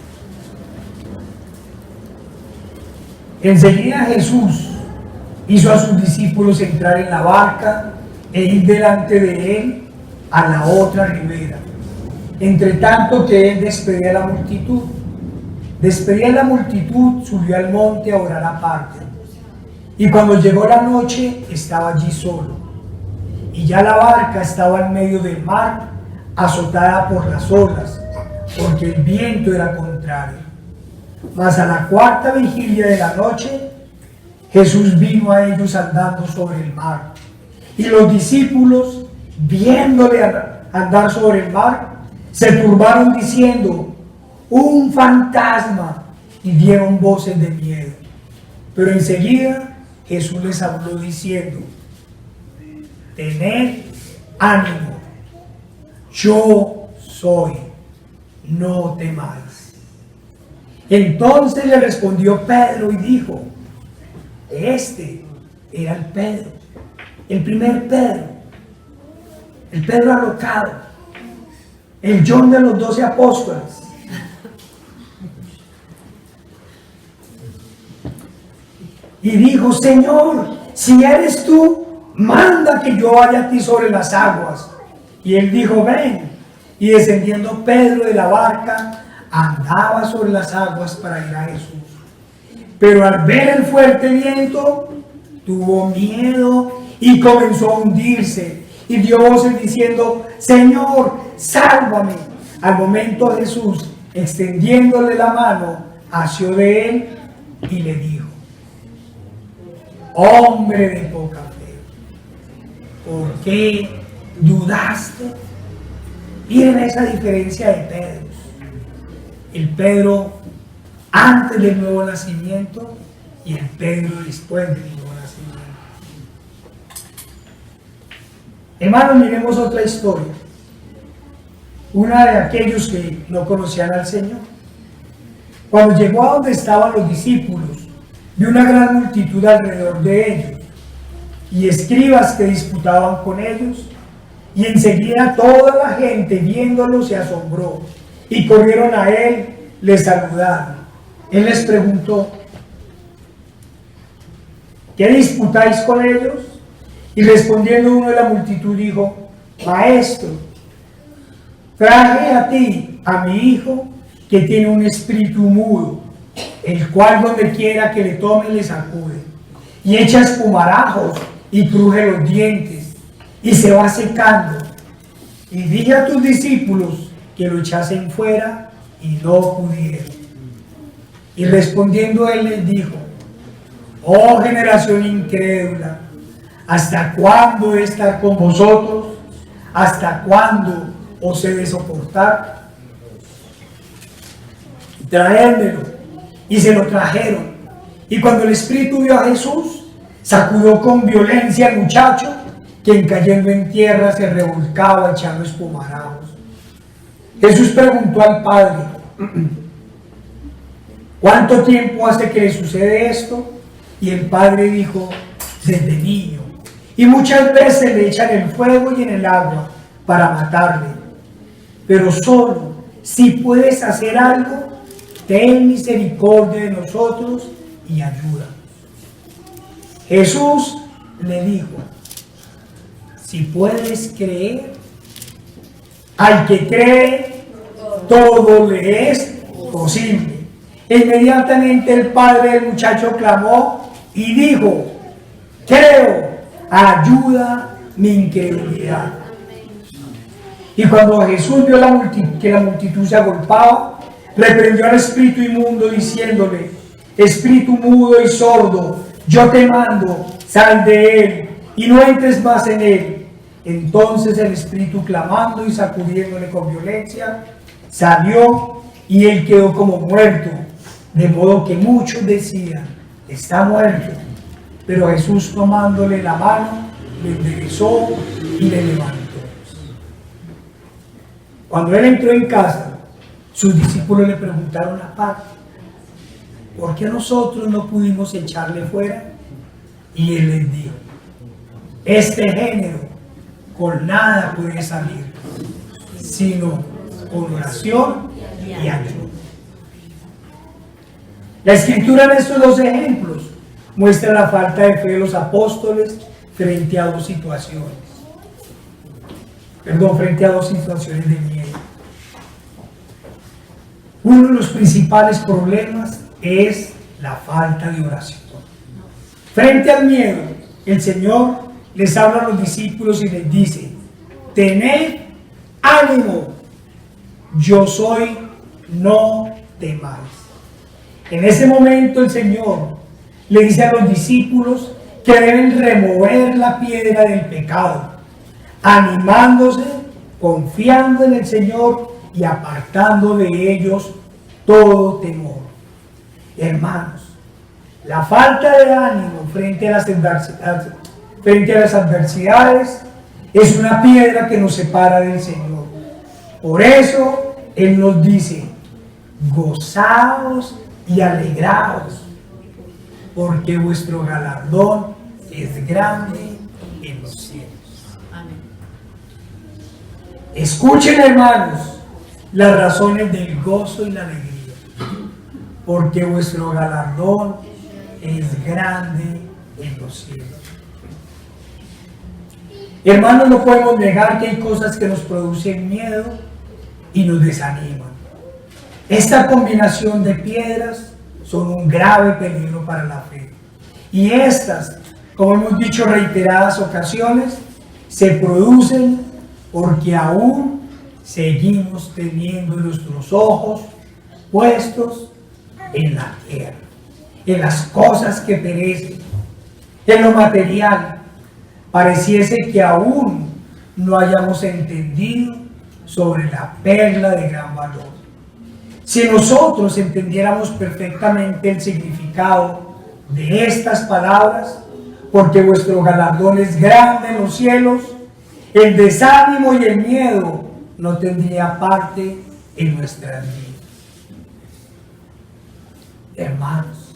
Enseguida Jesús hizo a sus discípulos entrar en la barca e ir delante de él a la otra ribera, entre tanto que él despedía a la multitud. Despedía a la multitud, subió al monte a orar aparte. Y cuando llegó la noche, estaba allí solo. Y ya la barca estaba en medio del mar, azotada por las olas, porque el viento era contrario. Mas a la cuarta vigilia de la noche, Jesús vino a ellos andando sobre el mar. Y los discípulos, viéndole andar sobre el mar, se turbaron diciendo: un fantasma, y dieron voces de miedo. Pero enseguida Jesús les habló diciendo: tened ánimo, yo soy, no temáis. Entonces le respondió Pedro y dijo: este era el Pedro, el primer Pedro, el Pedro alocado, el John de los 12 apóstoles. Y dijo: Señor, si eres tú, manda que yo vaya a ti sobre las aguas. Y él dijo: ven. Y descendiendo Pedro de la barca, andaba sobre las aguas para ir a Jesús. Pero al ver el fuerte viento, tuvo miedo y comenzó a hundirse, y dio voces diciendo: Señor, sálvame. Al momento Jesús, extendiéndole la mano, asió de él y le dijo: hombre de poca fe, ¿por qué dudaste? Miren esa diferencia de Pedro. El Pedro antes del nuevo nacimiento y el Pedro después del nuevo nacimiento. Hermanos, miremos otra historia. Una de aquellos que no conocían al Señor. Cuando llegó a donde estaban los discípulos, vio una gran multitud alrededor de ellos y escribas que disputaban con ellos, y enseguida toda la gente viéndolo se asombró y corrieron a él, le saludaron. Él les preguntó: ¿qué disputáis con ellos? Y respondiendo uno de la multitud dijo: Maestro, traje a ti a mi hijo que tiene un espíritu mudo, el cual donde quiera que le tome le sacude, y echa espumarajos y cruje los dientes, y se va secando. Y dije a tus discípulos que lo echasen fuera, y no pudieron. Y respondiendo él les dijo: oh generación incrédula, ¿hasta cuándo he de estar con vosotros? ¿Hasta cuándo os he de soportar? Traédmelo. Y se lo trajeron. Y cuando el espíritu vio a Jesús, sacudió con violencia al muchacho, quien cayendo en tierra se revolcaba echando espumarajos. Jesús preguntó al padre: ¿cuánto tiempo hace que le sucede esto? Y el padre dijo: desde niño. Y muchas veces le echan el fuego y en el agua para matarle. Pero solo si puedes hacer algo, ten misericordia de nosotros y ayúdanos. Jesús le dijo: si puedes creer, al que cree, todo le es posible. E inmediatamente el padre del muchacho clamó y dijo: creo, ayuda mi incredulidad. Y cuando Jesús vio que la multitud se agolpaba, reprendió al espíritu inmundo diciéndole: espíritu mudo y sordo, yo te mando, sal de él y no entres más en él. Entonces el espíritu, clamando y sacudiéndole con violencia, salió y él quedó como muerto, de modo que muchos decían: está muerto. Pero Jesús, tomándole la mano, le enderezó y le levantó. Cuando él entró en casa, sus discípulos le preguntaron aparte: ¿por qué nosotros no pudimos echarle fuera? Y él les dijo: este género con nada puede salir, sino con oración y ayuno. La escritura en estos dos ejemplos muestra la falta de fe de los apóstoles frente a dos situaciones. Frente a dos situaciones de miedo. Uno de los principales problemas es la falta de oración. Frente al miedo, el Señor les habla a los discípulos y les dice: tened ánimo, yo soy, no temáis. En ese momento el Señor le dice a los discípulos que deben remover la piedra del pecado, animándose, confiando en el Señor y apartando de ellos todo temor. Hermanos, la falta de ánimo frente a las adversidades es una piedra que nos separa del Señor. Por eso Él nos dice: gozaos y alegraos, porque vuestro galardón es grande en los cielos. Amén. Escuchen, hermanos, las razones del gozo y la alegría, porque vuestro galardón es grande en los cielos. Hermanos, no podemos negar que hay cosas que nos producen miedo y nos desaniman. Esta combinación de piedras son un grave peligro para la fe. Y estas, como hemos dicho reiteradas ocasiones, se producen porque aún seguimos teniendo nuestros ojos puestos en la tierra, en las cosas que perecen, en lo material. Pareciese que aún no hayamos entendido sobre la perla de gran valor. Si nosotros entendiéramos perfectamente el significado de estas palabras, porque vuestro galardón es grande en los cielos, el desánimo y el miedo no tendría parte en nuestras vidas. Hermanos,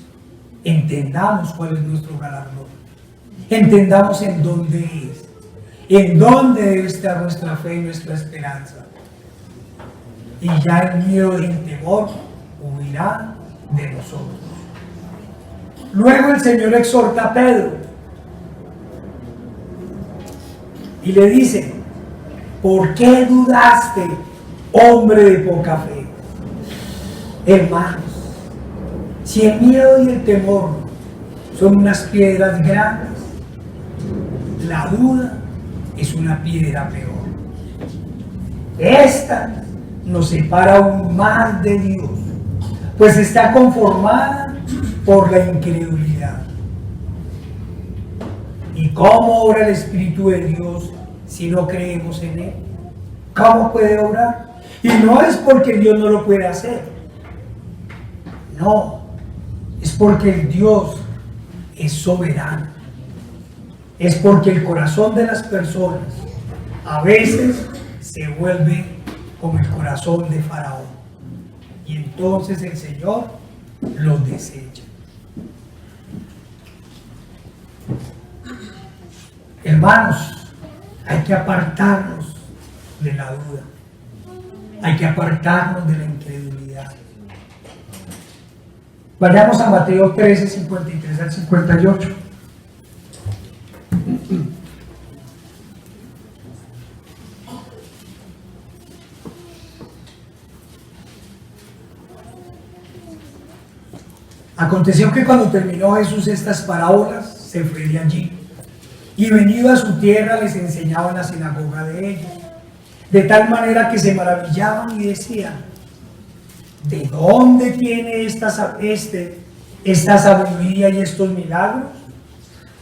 entendamos cuál es nuestro galardón. Entendamos en dónde es, en dónde debe estar nuestra fe y nuestra esperanza. Y ya el miedo y el temor huirá de nosotros. Luego el Señor exhorta a Pedro y le dice: ¿por qué dudaste, hombre de poca fe? Hermanos, si el miedo y el temor son unas piedras grandes, la duda es una piedra peor. Esta nos separa aún más de Dios, pues está conformada por la incredulidad. ¿Y cómo obra el Espíritu de Dios si no creemos en Él? ¿Cómo puede obrar? Y no es porque Dios no lo puede hacer. No, es porque el Dios es soberano. Es porque el corazón de las personas a veces se vuelve como el corazón de Faraón. Y entonces el Señor los desecha. Hermanos, hay que apartarnos de la duda. Hay que apartarnos de la incredulidad. Vayamos a Mateo 13, 53 al 58. Aconteció que cuando terminó Jesús estas parábolas, se fue de allí, y venido a su tierra les enseñaba en la sinagoga de ellos, de tal manera que se maravillaban y decían: ¿de dónde tiene esta sabiduría y estos milagros?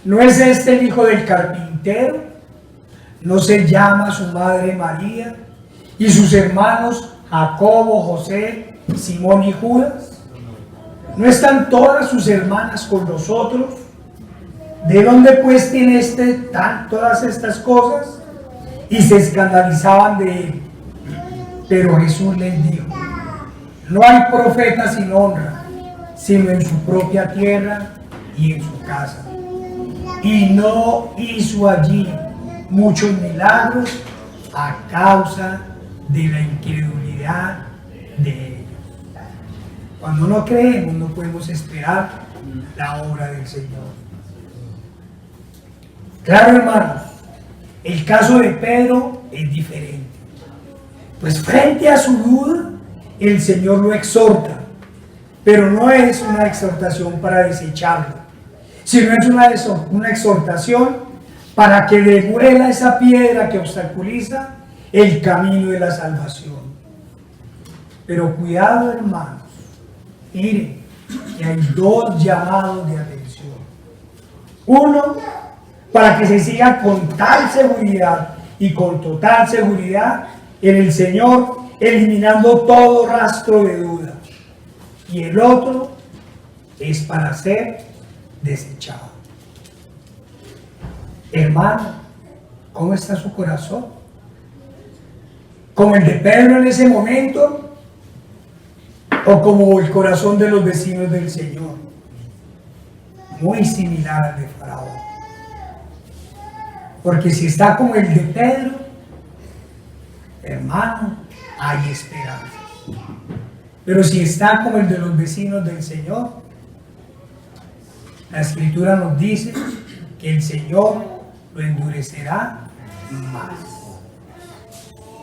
¿No es este el hijo del carpintero? ¿No se llama su madre María y sus hermanos Jacobo, José, Simón y Judas? ¿No están todas sus hermanas con nosotros? ¿De dónde pues tiene todas estas cosas? Y se escandalizaban de él. Pero Jesús les dijo: no hay profeta sin honra, sino en su propia tierra y en su casa. Y no hizo allí muchos milagros a causa de la incredulidad de ellos. Cuando no creemos, no podemos esperar la obra del Señor. Claro, hermanos, el caso de Pedro es diferente. Pues frente a su duda, el Señor lo exhorta, pero no es una exhortación para desecharlo, sino es una exhortación para que demuela esa piedra que obstaculiza el camino de la salvación. Pero cuidado, hermanos. Miren, que hay dos llamados de atención. Uno, para que se siga con tal seguridad y con total seguridad en el Señor, eliminando todo rastro de duda. Y el otro es para ser desechado. Hermano, ¿cómo está su corazón? ¿Como el de Pedro en ese momento? ¿O como el corazón de los vecinos del Señor? Muy similar al de Faraón. Porque si está como el de Pedro, hermano, hay esperanza. Pero si está como el de los vecinos del Señor, la Escritura nos dice que el Señor lo endurecerá más.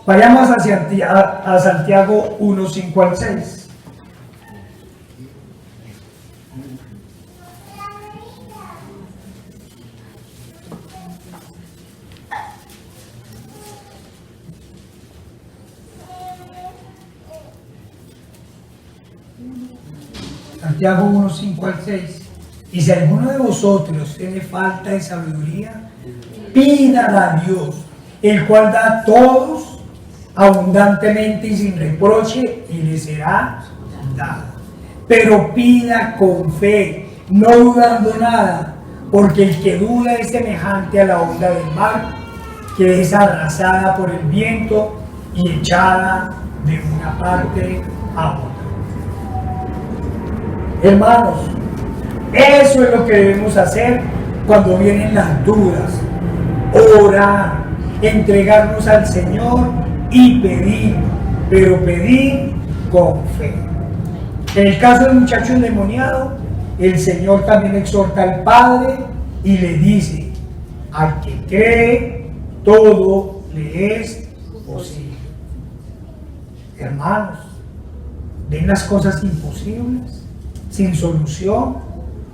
Vayamos a Santiago 1, 5 al 6. Santiago 1, 5 al 6. Y si alguno de vosotros tiene falta de sabiduría, pídala a Dios, el cual da a todos abundantemente y sin reproche, y le será dada. Pero pida con fe, no dudando nada, porque el que duda es semejante a la onda del mar, que es arrasada por el viento y echada de una parte a otra. Hermanos, eso es lo que debemos hacer cuando vienen las dudas. Orar, entregarnos al Señor y pedir, pero pedir con fe. En el caso del muchacho endemoniado, el Señor también exhorta al Padre y le dice: al que cree, todo le es posible. Hermanos, ven las cosas imposibles, sin solución,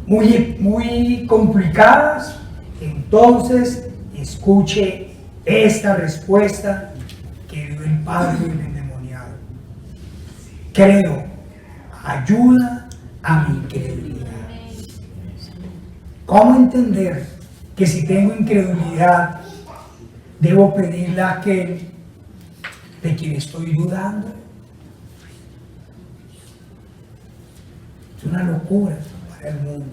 muy complicadas, entonces escuche esta respuesta que dio el padre del endemoniado: creo, ayuda a mi incredulidad. ¿Cómo entender que si tengo incredulidad debo pedirle a aquel de quien estoy dudando? Es una locura para el mundo.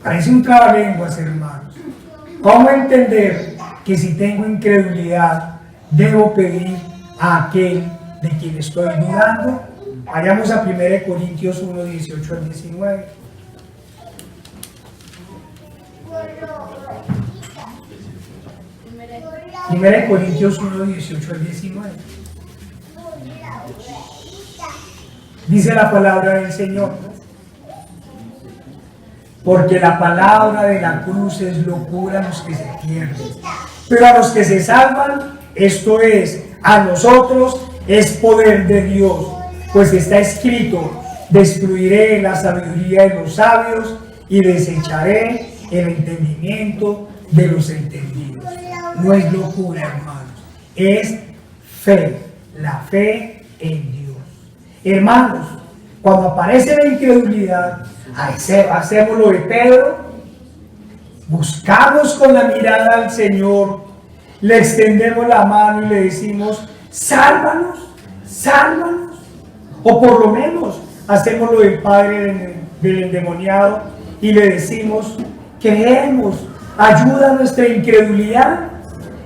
Parece un trabalenguas, hermanos. ¿Cómo entender que si tengo incredulidad debo pedir a aquel de quien estoy dudando? Vayamos a 1 Corintios 1, 18 al 19. Primera de Corintios 1, 18 al 19. Dice la palabra del Señor: porque la palabra de la cruz es locura a los que se pierden, pero a los que se salvan, esto es, a nosotros, es poder de Dios, pues está escrito: destruiré la sabiduría de los sabios y desecharé el entendimiento de los entendidos. No es locura, hermanos, es fe, la fe en Dios. Hermanos, cuando aparece la incredulidad, hacemos lo de Pedro, buscamos con la mirada al Señor, le extendemos la mano y le decimos: sálvanos, sálvanos. O por lo menos hacemos lo del padre del endemoniado y le decimos: queremos, ayuda a nuestra incredulidad.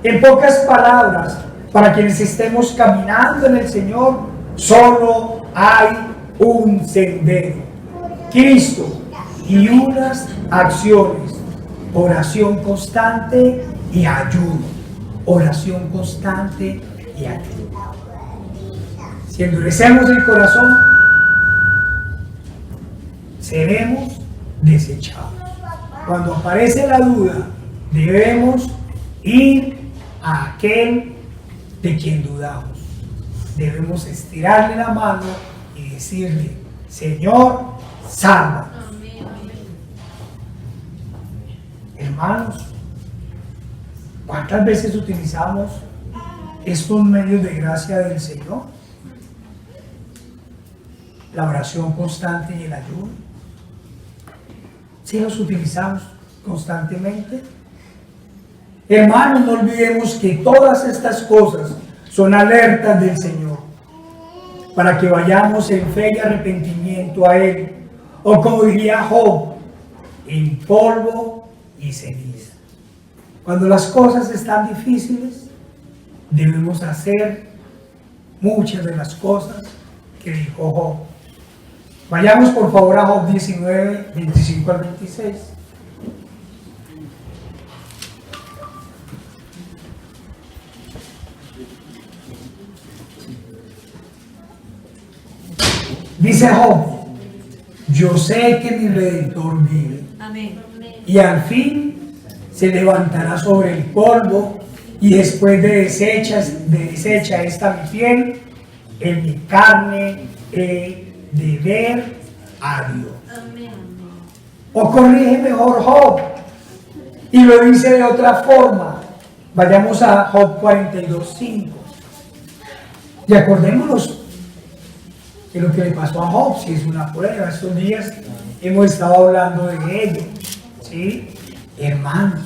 En pocas palabras, para quienes estemos caminando en el Señor, solo hay un sendero: Cristo y unas acciones: oración constante y ayuno. Oración constante y ayuno. Si endurecemos el corazón, seremos desechados. Cuando aparece la duda, debemos ir a aquel de quien dudamos. Debemos estirarle la mano y decirle: Señor, salva. Hermanos, ¿cuántas veces utilizamos estos medios de gracia del Señor? La oración constante y el ayuno. ¿Sí los utilizamos constantemente? Hermanos, no olvidemos que todas estas cosas son alertas del Señor para que vayamos en fe y arrepentimiento a Él, o como diría Job, en polvo y ceniza. Cuando las cosas están difíciles, debemos hacer muchas de las cosas que dijo Job. Vayamos por favor a Job 19, 25 al 26. Dice Job: yo sé que mi Redentor vive. Amén. Y al fin se levantará sobre el polvo, y después de deshecha esta mi piel, en mi carne he de ver a Dios. Amén. O corrige mejor Job y lo dice de otra forma. Vayamos a Job 42:5 y acordémonos que lo que le pasó a Job sí es una prueba. Estos días hemos estado hablando de ello, ¿sí? Hermanos,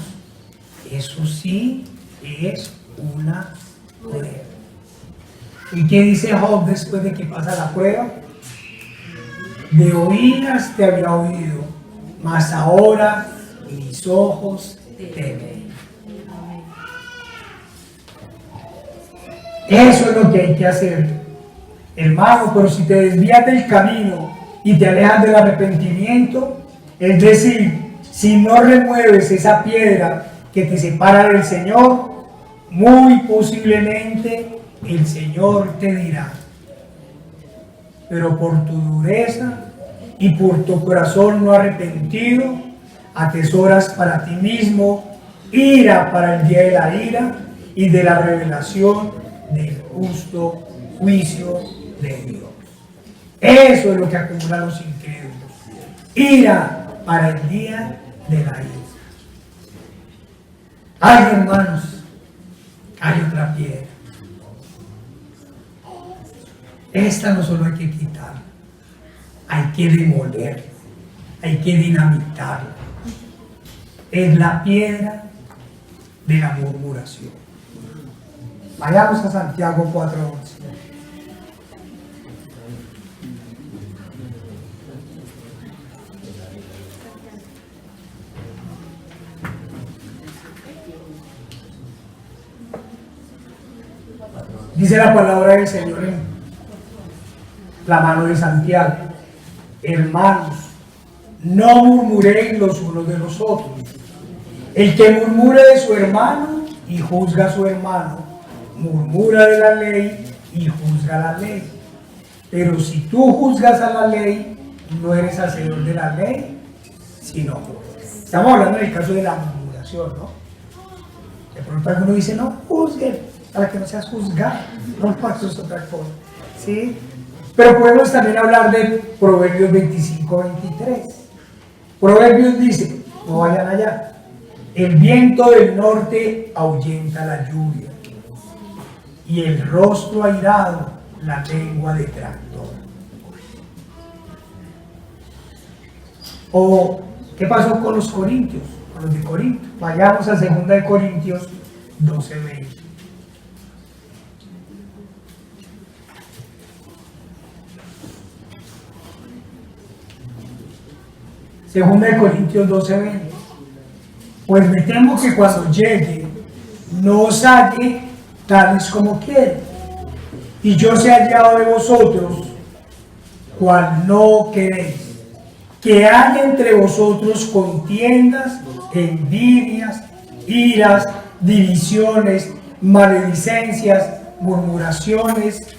eso sí es una prueba. ¿Y qué dice Job después de que pasa la prueba? De oídas te había oído, mas ahora mis ojos te ven. Eso es lo que hay que hacer, hermano. Pero si te desvías del camino y te alejas del arrepentimiento, es decir, si no remueves esa piedra que te separa del Señor, muy posiblemente el Señor te dirá: pero por tu dureza y por tu corazón no arrepentido, atesoras para ti mismo ira para el día de la ira y de la revelación del justo juicio de Dios. Eso es lo que acumulan los incrédulos. Ira para el día de la ira. Ay, hermanos, hay otra piedra. Esta no solo hay que quitarla, hay que demolerla, hay que dinamitarla. Es la piedra de la murmuración. Vayamos a Santiago 4:11. Dice la palabra del Señor en la mano de Santiago: hermanos, no murmuréis los unos de los otros. El que murmura de su hermano y juzga a su hermano, murmura de la ley y juzga la ley. Pero si tú juzgas a la ley, no eres hacedor de la ley, sino juzgas. Estamos hablando del caso de la murmuración, ¿no? De pronto alguno dice: no juzguen, para que no seas juzgado. No, eso es otra cosa, ¿sí? Pero podemos también hablar de Proverbios 25:23. Proverbios dice: no vayan allá. El viento del norte ahuyenta la lluvia, y el rostro airado la lengua de tractor. O, ¿qué pasó con los corintios? Con los de Corinto. Vayamos a 2 de Corintios 12:20. Segunda de Corintios 12:20. Pues me temo que cuando llegue no os halle tales como quiero, y yo sea hallado de vosotros cual no queréis, que haya entre vosotros contiendas, envidias, iras, divisiones, maledicencias, murmuraciones,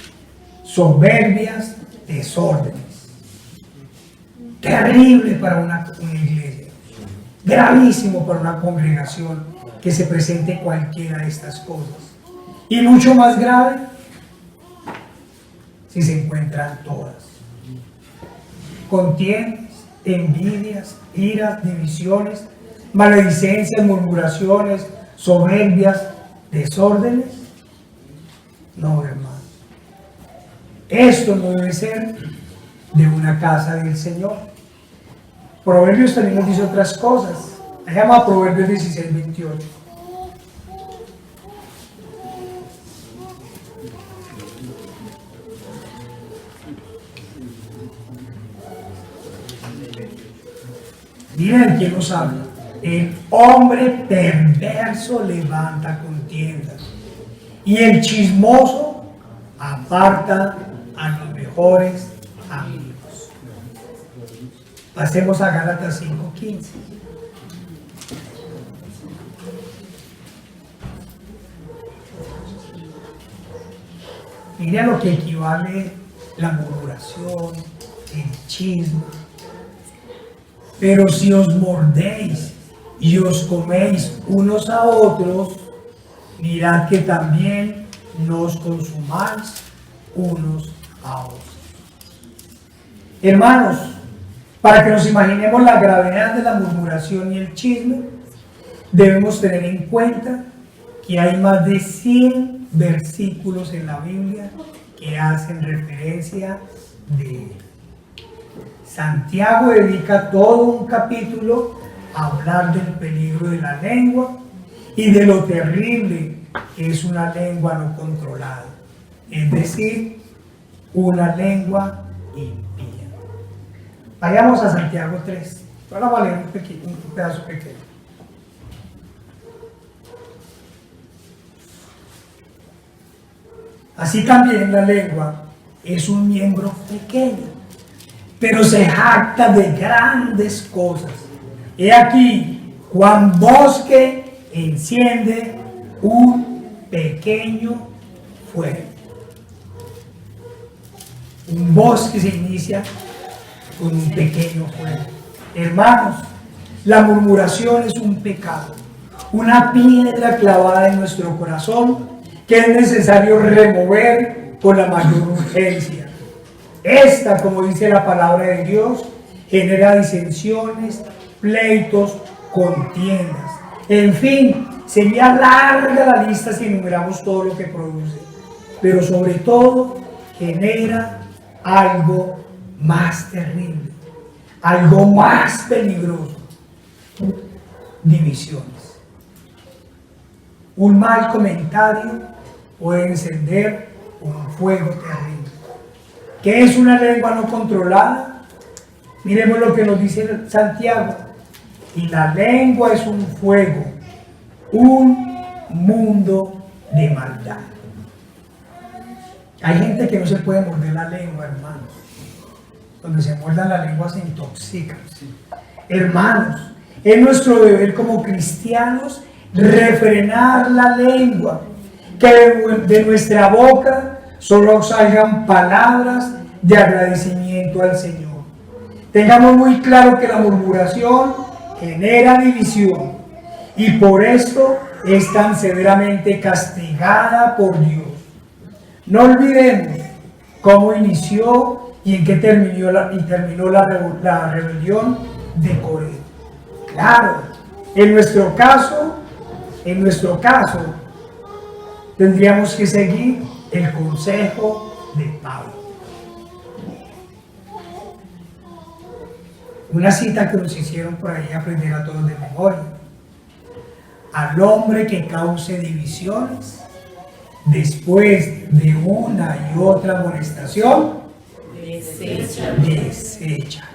soberbias, desórdenes. Terrible para una iglesia, gravísimo para una congregación que se presente cualquiera de estas cosas, y mucho más grave si se encuentran todas: contiendas, envidias, iras, divisiones, maledicencias, murmuraciones, soberbias, desórdenes. No, hermano, esto no debe ser de una casa del Señor. Proverbios también nos dice otras cosas. Se llama Proverbios 16:28. Miren quién nos habla: el hombre perverso levanta contiendas, y el chismoso aparta a los mejores amigos. Pasemos a Gálatas 5:15. Mira lo que equivale la murmuración, el chisme. Pero si os mordéis y os coméis unos a otros, mirad que también no os consumáis unos a otros. Hermanos, para que nos imaginemos la gravedad de la murmuración y el chisme, debemos tener en cuenta que hay más de 100 versículos en la Biblia que hacen referencia de él. Santiago dedica todo un capítulo a hablar del peligro de la lengua y de lo terrible que es una lengua no controlada, es decir, una lengua impía. Vayamos a Santiago 3. Ahora vamos a leer un pedazo pequeño. Así también la lengua es un miembro pequeño, pero se jacta de grandes cosas. He aquí, cuán bosque enciende un pequeño fuego. Un bosque se inicia con un pequeño fuego. Hermanos, la murmuración es un pecado, una piedra clavada en nuestro corazón que es necesario remover con la mayor urgencia. Esta, como dice la palabra de Dios, genera disensiones, pleitos, contiendas. En fin, sería larga la lista si enumeramos todo lo que produce, pero sobre todo genera algo más terrible, algo más peligroso: divisiones. Un mal comentario puede encender un fuego terrible. ¿Qué es una lengua no controlada? Miremos lo que nos dice Santiago. Y la lengua es un fuego, un mundo de maldad. Hay gente que no se puede morder la lengua, hermanos. Cuando se muerda la lengua se intoxica. Hermanos, es nuestro deber como cristianos refrenar la lengua, que de nuestra boca solo salgan palabras de agradecimiento al Señor. Tengamos muy claro que la murmuración genera división y por esto es tan severamente castigada por Dios. No olvidemos cómo inició y en qué terminó la rebelión de Coré. Claro, en nuestro caso, tendríamos que seguir el consejo de Pablo. Una cita que nos hicieron por ahí aprender a todos de memoria. Al hombre que cause divisiones, después de una y otra amonestación, desecha.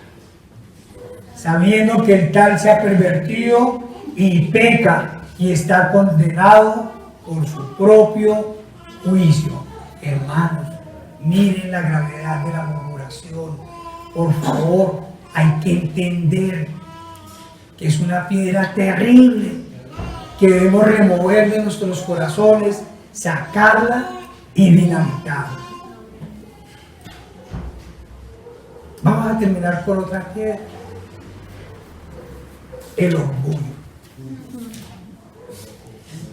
Sabiendo que el tal se ha pervertido y peca y está condenado por su propio juicio. Hermanos, miren la gravedad de la murmuración. Por favor, hay que entender que es una piedra terrible que debemos remover de nuestros corazones, sacarla y dinamitarla. Vamos a terminar con otra piedra: el orgullo.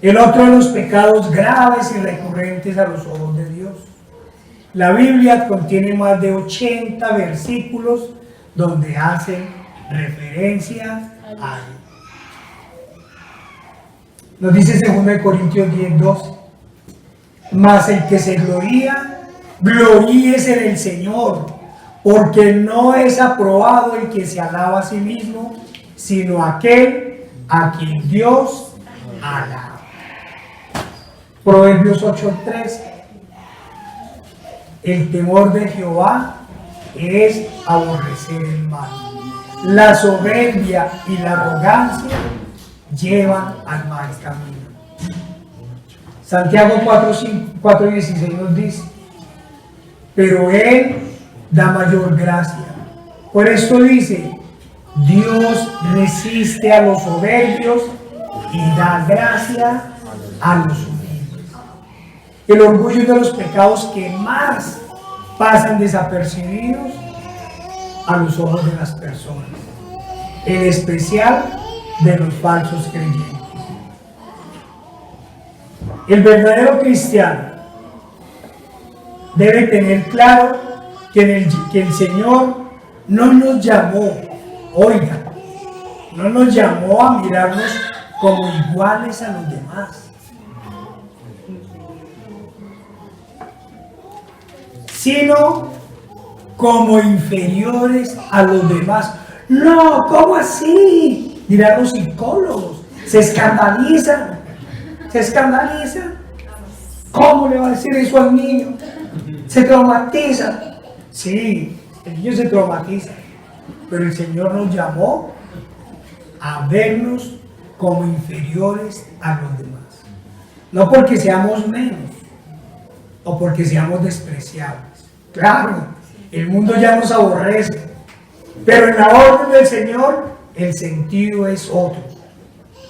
El otro de los pecados graves y recurrentes a los ojos de Dios. La Biblia contiene más de 80 versículos donde hacen referencia a él. Nos dice 2 Corintios 10:12: mas el que se gloría, gloríese en el Señor, porque no es aprobado el que se alaba a sí mismo, sino aquel a quien Dios alaba. Proverbios 8:13: el temor de Jehová es aborrecer el mal. La soberbia y la arrogancia llevan al mal camino. Santiago 4:16 nos dice: pero Él da mayor gracia. Por esto dice: Dios resiste a los soberbios y da gracia a los humildes. El orgullo es de los pecados que más pasan desapercibidos a los ojos de las personas, en especial de los falsos creyentes. El verdadero cristiano debe tener claro que el Señor no nos llamó, oiga, no nos llamó a mirarnos como iguales a los demás, sino como inferiores a los demás. No, ¿cómo así? Dirán los psicólogos, se escandalizan. ¿Cómo le va a decir eso al niño? Se traumatiza. Sí, el niño se traumatiza, pero el Señor nos llamó a vernos como inferiores a los demás. No porque seamos menos o porque seamos despreciables. Claro, el mundo ya nos aborrece, pero en la orden del Señor el sentido es otro.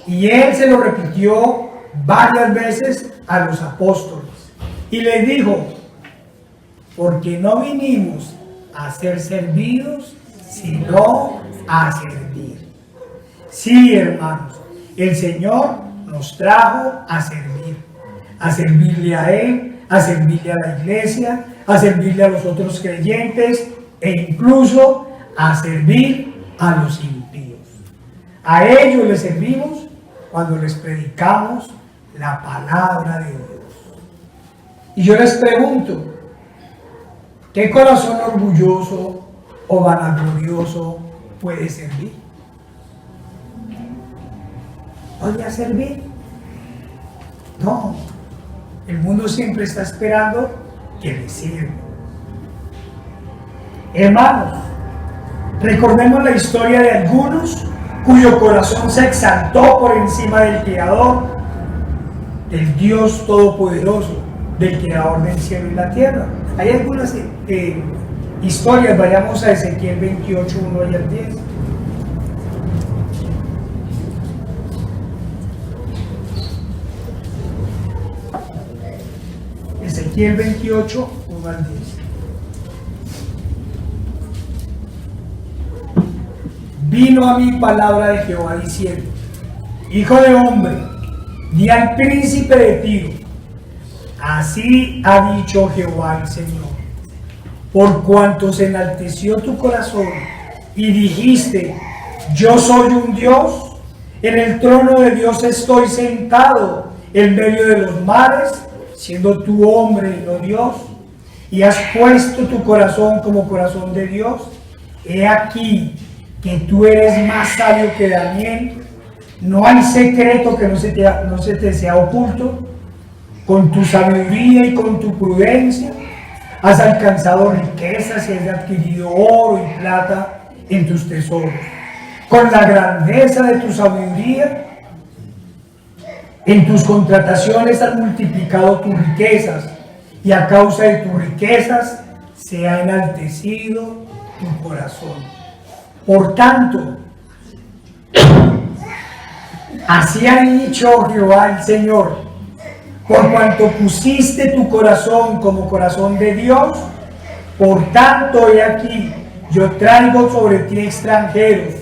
Y Él se lo repitió varias veces a los apóstoles y les dijo: porque no vinimos a ser servidos, sino a servir. Sí, hermanos, el Señor nos trajo a servirle a Él, a servirle a la iglesia, a servirle a los otros creyentes e incluso a servir a los impíos. A ellos les servimos cuando les predicamos la palabra de Dios. Y yo les pregunto, ¿qué corazón orgulloso o vanaglorioso puede servir? ¿Podría servir? No. El mundo siempre está esperando que le sirva. Hermanos, recordemos la historia de algunos cuyo corazón se exaltó por encima del Creador, del Dios Todopoderoso, del Creador del cielo y la tierra. Hay algunas historias, vayamos a Ezequiel 28, 1 y al 10. Ezequiel 28, 1 al 10. Vino a mí palabra de Jehová diciendo: hijo de hombre, di al príncipe de Tiro, así ha dicho Jehová el Señor, por cuanto se enalteció tu corazón y dijiste: yo soy un Dios, en el trono de Dios estoy sentado en medio de los mares, siendo tú hombre y no Dios, y has puesto tu corazón como corazón de Dios. He aquí que tú eres más sabio que Daniel, no hay secreto que no se te sea oculto. Con tu sabiduría y con tu prudencia has alcanzado riquezas y has adquirido oro y plata en tus tesoros. Con la grandeza de tu sabiduría en tus contrataciones has multiplicado tus riquezas, y a causa de tus riquezas se ha enaltecido tu corazón. Por tanto, así ha dicho Jehová el Señor: por cuanto pusiste tu corazón como corazón de Dios, por tanto he aquí, yo traigo sobre ti extranjeros,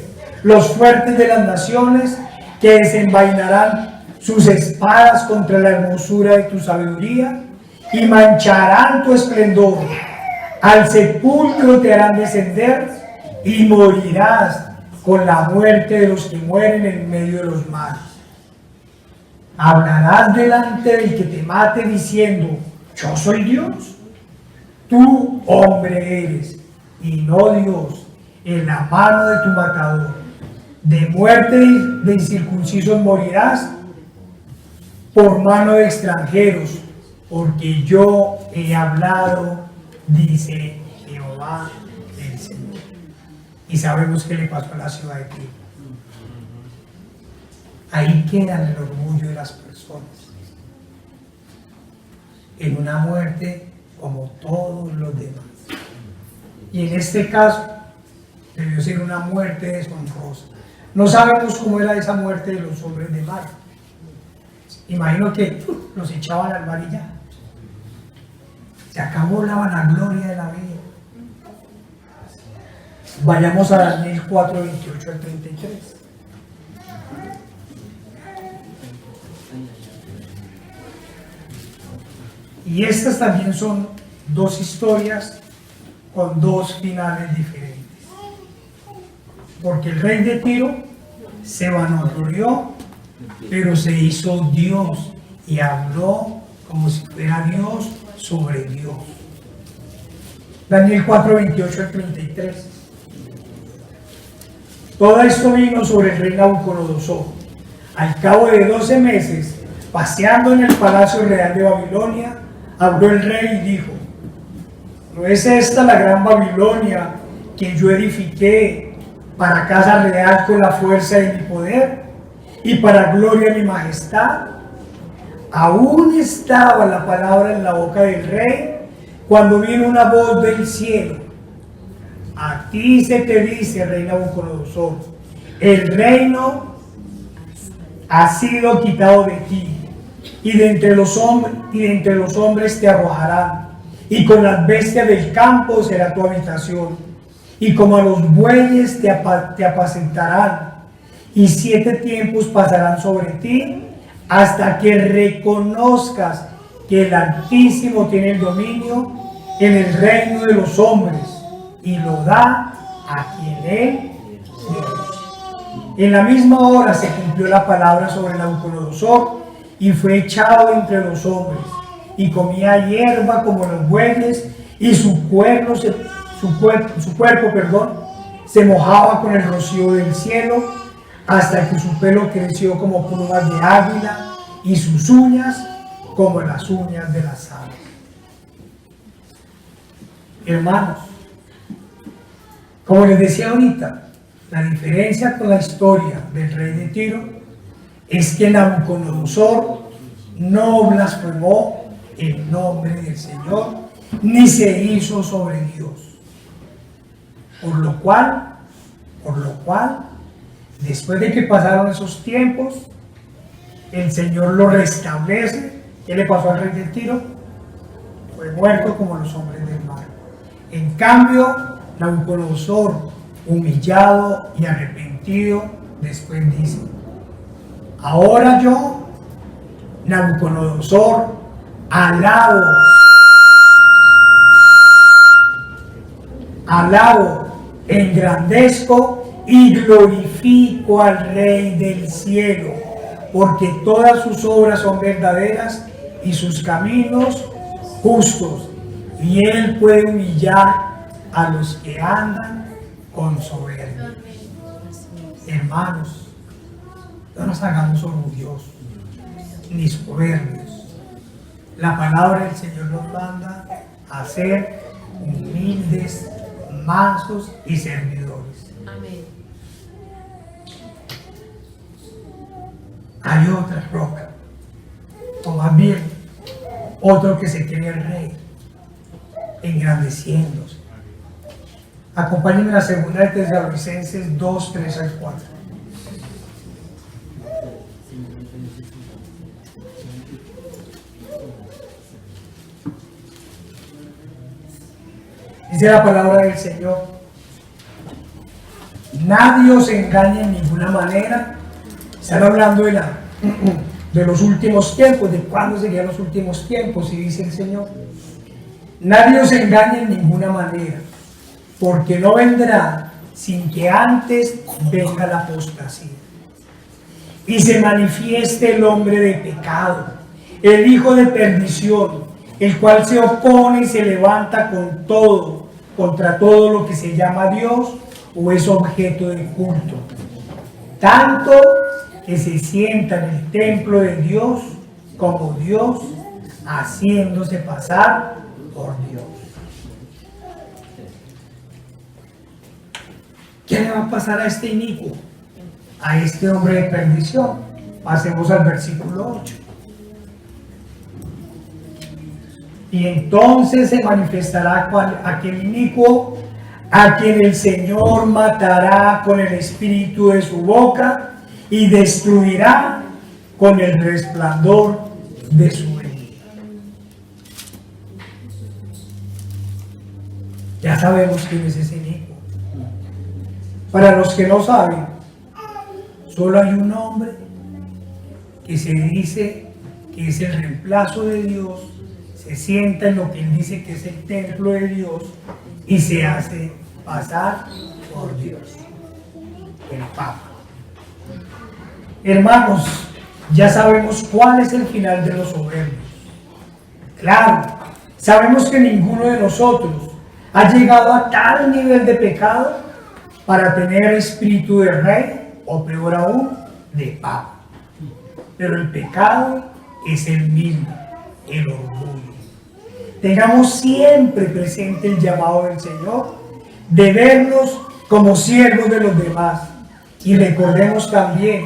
los fuertes de las naciones, que desenvainarán sus espadas contra la hermosura de tu sabiduría y mancharán tu esplendor. Al sepulcro te harán descender y morirás con la muerte de los que mueren en medio de los mares. Hablarás delante del que te mate diciendo: yo soy Dios. Tú hombre eres y no Dios, en la mano de tu matador. De muerte de incircuncisos morirás por mano de extranjeros, porque yo he hablado, dice Jehová el Señor. Y sabemos qué le pasó a la ciudad de Tiro. Ahí queda el orgullo de las personas, en una muerte como todos los demás. Y en este caso debió ser una muerte deshonrosa. No sabemos cómo era esa muerte de los hombres de mar. Imagino que los echaban al mar y ya. Se acabó la vanagloria de la vida. Vayamos a Daniel 4, 28 al 33. Y estas también son dos historias con dos finales diferentes. Porque el rey de Tiro se vanaglorió, pero se hizo Dios y habló como si fuera Dios sobre Dios. Daniel 4, 28 al 33. Todo esto vino sobre el rey Nabucodonosor. Al cabo de 12 meses, paseando en el palacio real de Babilonia, habló el rey y dijo: ¿no es esta la gran Babilonia que yo edifiqué para casa real con la fuerza de mi poder y para gloria de mi majestad? Aún estaba la palabra en la boca del rey cuando vino una voz del cielo: a ti se te dice, rey Nabucodonosor, el reino ha sido quitado de ti, y de entre los hombres te arrojarán, y con las bestias del campo será tu habitación, y como a los bueyes te apacentarán, y 7 tiempos pasarán sobre ti, hasta que reconozcas que el Altísimo tiene el dominio en el reino de los hombres, y lo da a quien él quiere. En la misma hora se cumplió la palabra sobre Nabucodonosor, y fue echado entre los hombres, y comía hierba como los bueyes, y su cuerpo se mojaba con el rocío del cielo, hasta que su pelo creció como plumas de águila, y sus uñas como las uñas de las aves. Hermanos, como les decía ahorita, la diferencia con la historia del rey de Tiro es que Nabucodonosor no blasfemó el nombre del Señor, ni se hizo sobre Dios. Por lo cual, después de que pasaron esos tiempos, el Señor lo restablece. ¿Qué le pasó al rey de Tiro? Fue muerto como los hombres del mar. En cambio, Nabucodonosor, humillado y arrepentido, después dice: ahora yo, Nabucodonosor, alabo, engrandezco y glorifico al Rey del cielo, porque todas sus obras son verdaderas y sus caminos justos, y él puede humillar a los que andan con soberbia. Hermanos, no nos hagamos orgullosos ni soberbios. La palabra del Señor nos manda a ser humildes, mansos y servidores. Amén. Hay otra roca, o más bien otro que se cree el rey, engrandeciéndose. Acompáñenme a la segunda de Tesalonicenses 2, 3 al 4. Dice la palabra del Señor: nadie os engañe en ninguna manera. Están hablando de los últimos tiempos, de cuándo serían los últimos tiempos, y dice el Señor: nadie os engañe en ninguna manera, porque no vendrá sin que antes venga la apostasía y se manifieste el hombre de pecado, el hijo de perdición, el cual se opone y se levanta contra todo lo que se llama Dios o es objeto de culto, tanto que se sienta en el templo de Dios como Dios, haciéndose pasar por Dios. ¿Qué le va a pasar a este inicuo? A este hombre de perdición. Pasemos al versículo 8. Y entonces se manifestará aquel inicuo, a quien el Señor matará con el espíritu de su boca y destruirá con el resplandor de su venida. Ya sabemos quién es ese inicuo. Para los que no saben, solo hay un hombre que se dice que es el reemplazo de Dios, se sienta en lo que él dice que es el templo de Dios y se hace pasar por Dios, el Papa. Hermanos, ya sabemos cuál es el final de los soberbios. Claro, sabemos que ninguno de nosotros ha llegado a tal nivel de pecado para tener espíritu de rey, o peor aún, de papa. Pero el pecado es el mismo, el orgullo. Tengamos siempre presente el llamado del Señor de vernos como siervos de los demás, y recordemos también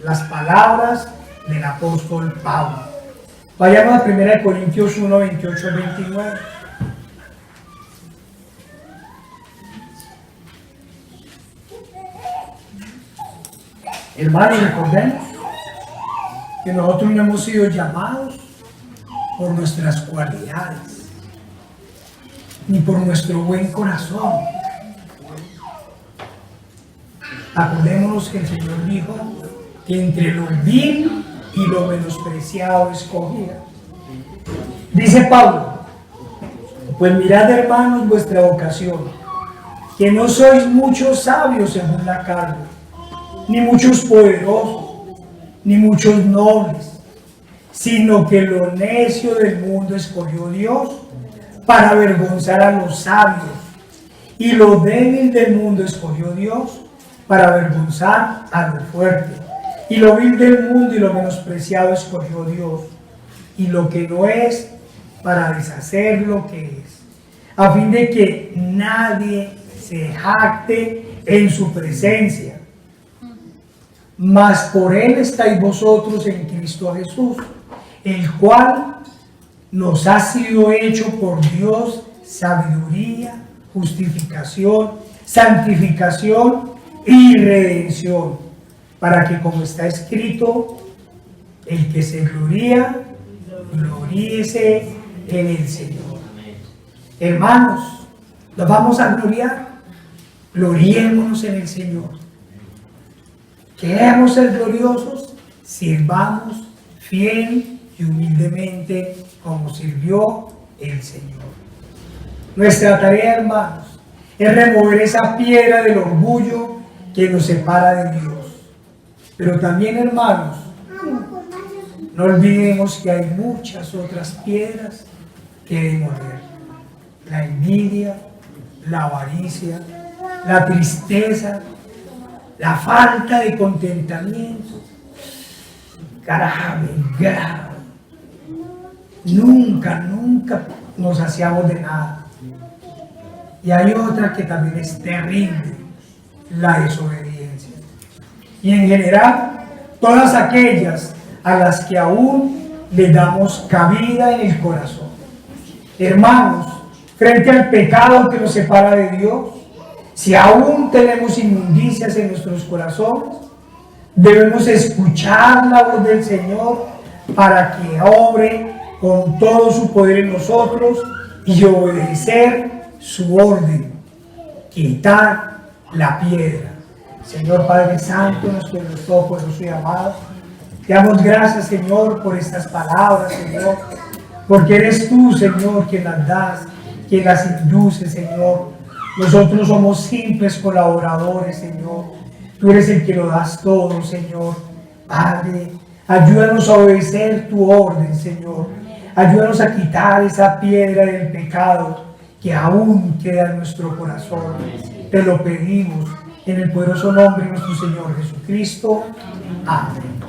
las palabras del apóstol Pablo. Vayamos a 1 Corintios 1, 28 al 29. Hermanos, recordemos que nosotros no hemos sido llamados por nuestras cualidades, ni por nuestro buen corazón. Acordémonos que el Señor dijo que entre lo vil y lo menospreciado escogía. Dice Pablo: pues mirad, hermanos, vuestra vocación, que no sois muchos sabios según la carne, ni muchos poderosos, ni muchos nobles, sino que lo necio del mundo escogió Dios para avergonzar a los sabios, y lo débil del mundo escogió Dios para avergonzar a lo fuerte, y lo vil del mundo y lo menospreciado escogió Dios, y lo que no es, para deshacer lo que es, a fin de que nadie se jacte en su presencia. Mas por él estáis vosotros en Cristo Jesús, el cual nos ha sido hecho por Dios sabiduría, justificación, santificación y redención, para que, como está escrito, el que se gloría, gloríese en el Señor. Hermanos, nos vamos a gloriar, gloriémonos en el Señor. Queremos ser gloriosos, sirvamos fiel y humildemente como sirvió el Señor. Nuestra tarea, hermanos, es remover esa piedra del orgullo que nos separa de Dios. Pero también, hermanos, no olvidemos que hay muchas otras piedras que demoler: la envidia, la avaricia, la tristeza, la falta de contentamiento. Grave. Nunca nos saciamos de nada. Y hay otra que también es terrible: la desobediencia. Y en general, todas aquellas a las que aún le damos cabida en el corazón. Hermanos, frente al pecado que nos separa de Dios, si aún tenemos inmundicias en nuestros corazones, debemos escuchar la voz del Señor para que obre con todo su poder en nosotros y obedecer su orden: quitar la piedra. Señor Padre Santo, nuestro Dios todopoderoso y amado, te damos gracias, Señor, por estas palabras, Señor, porque eres tú, Señor, quien las das, quien las induce, Señor. Nosotros somos simples colaboradores, Señor. Tú eres el que lo das todo, Señor. Padre, ayúdanos a obedecer tu orden, Señor. Ayúdanos a quitar esa piedra del pecado que aún queda en nuestro corazón. Te lo pedimos en el poderoso nombre de nuestro Señor Jesucristo. Amén.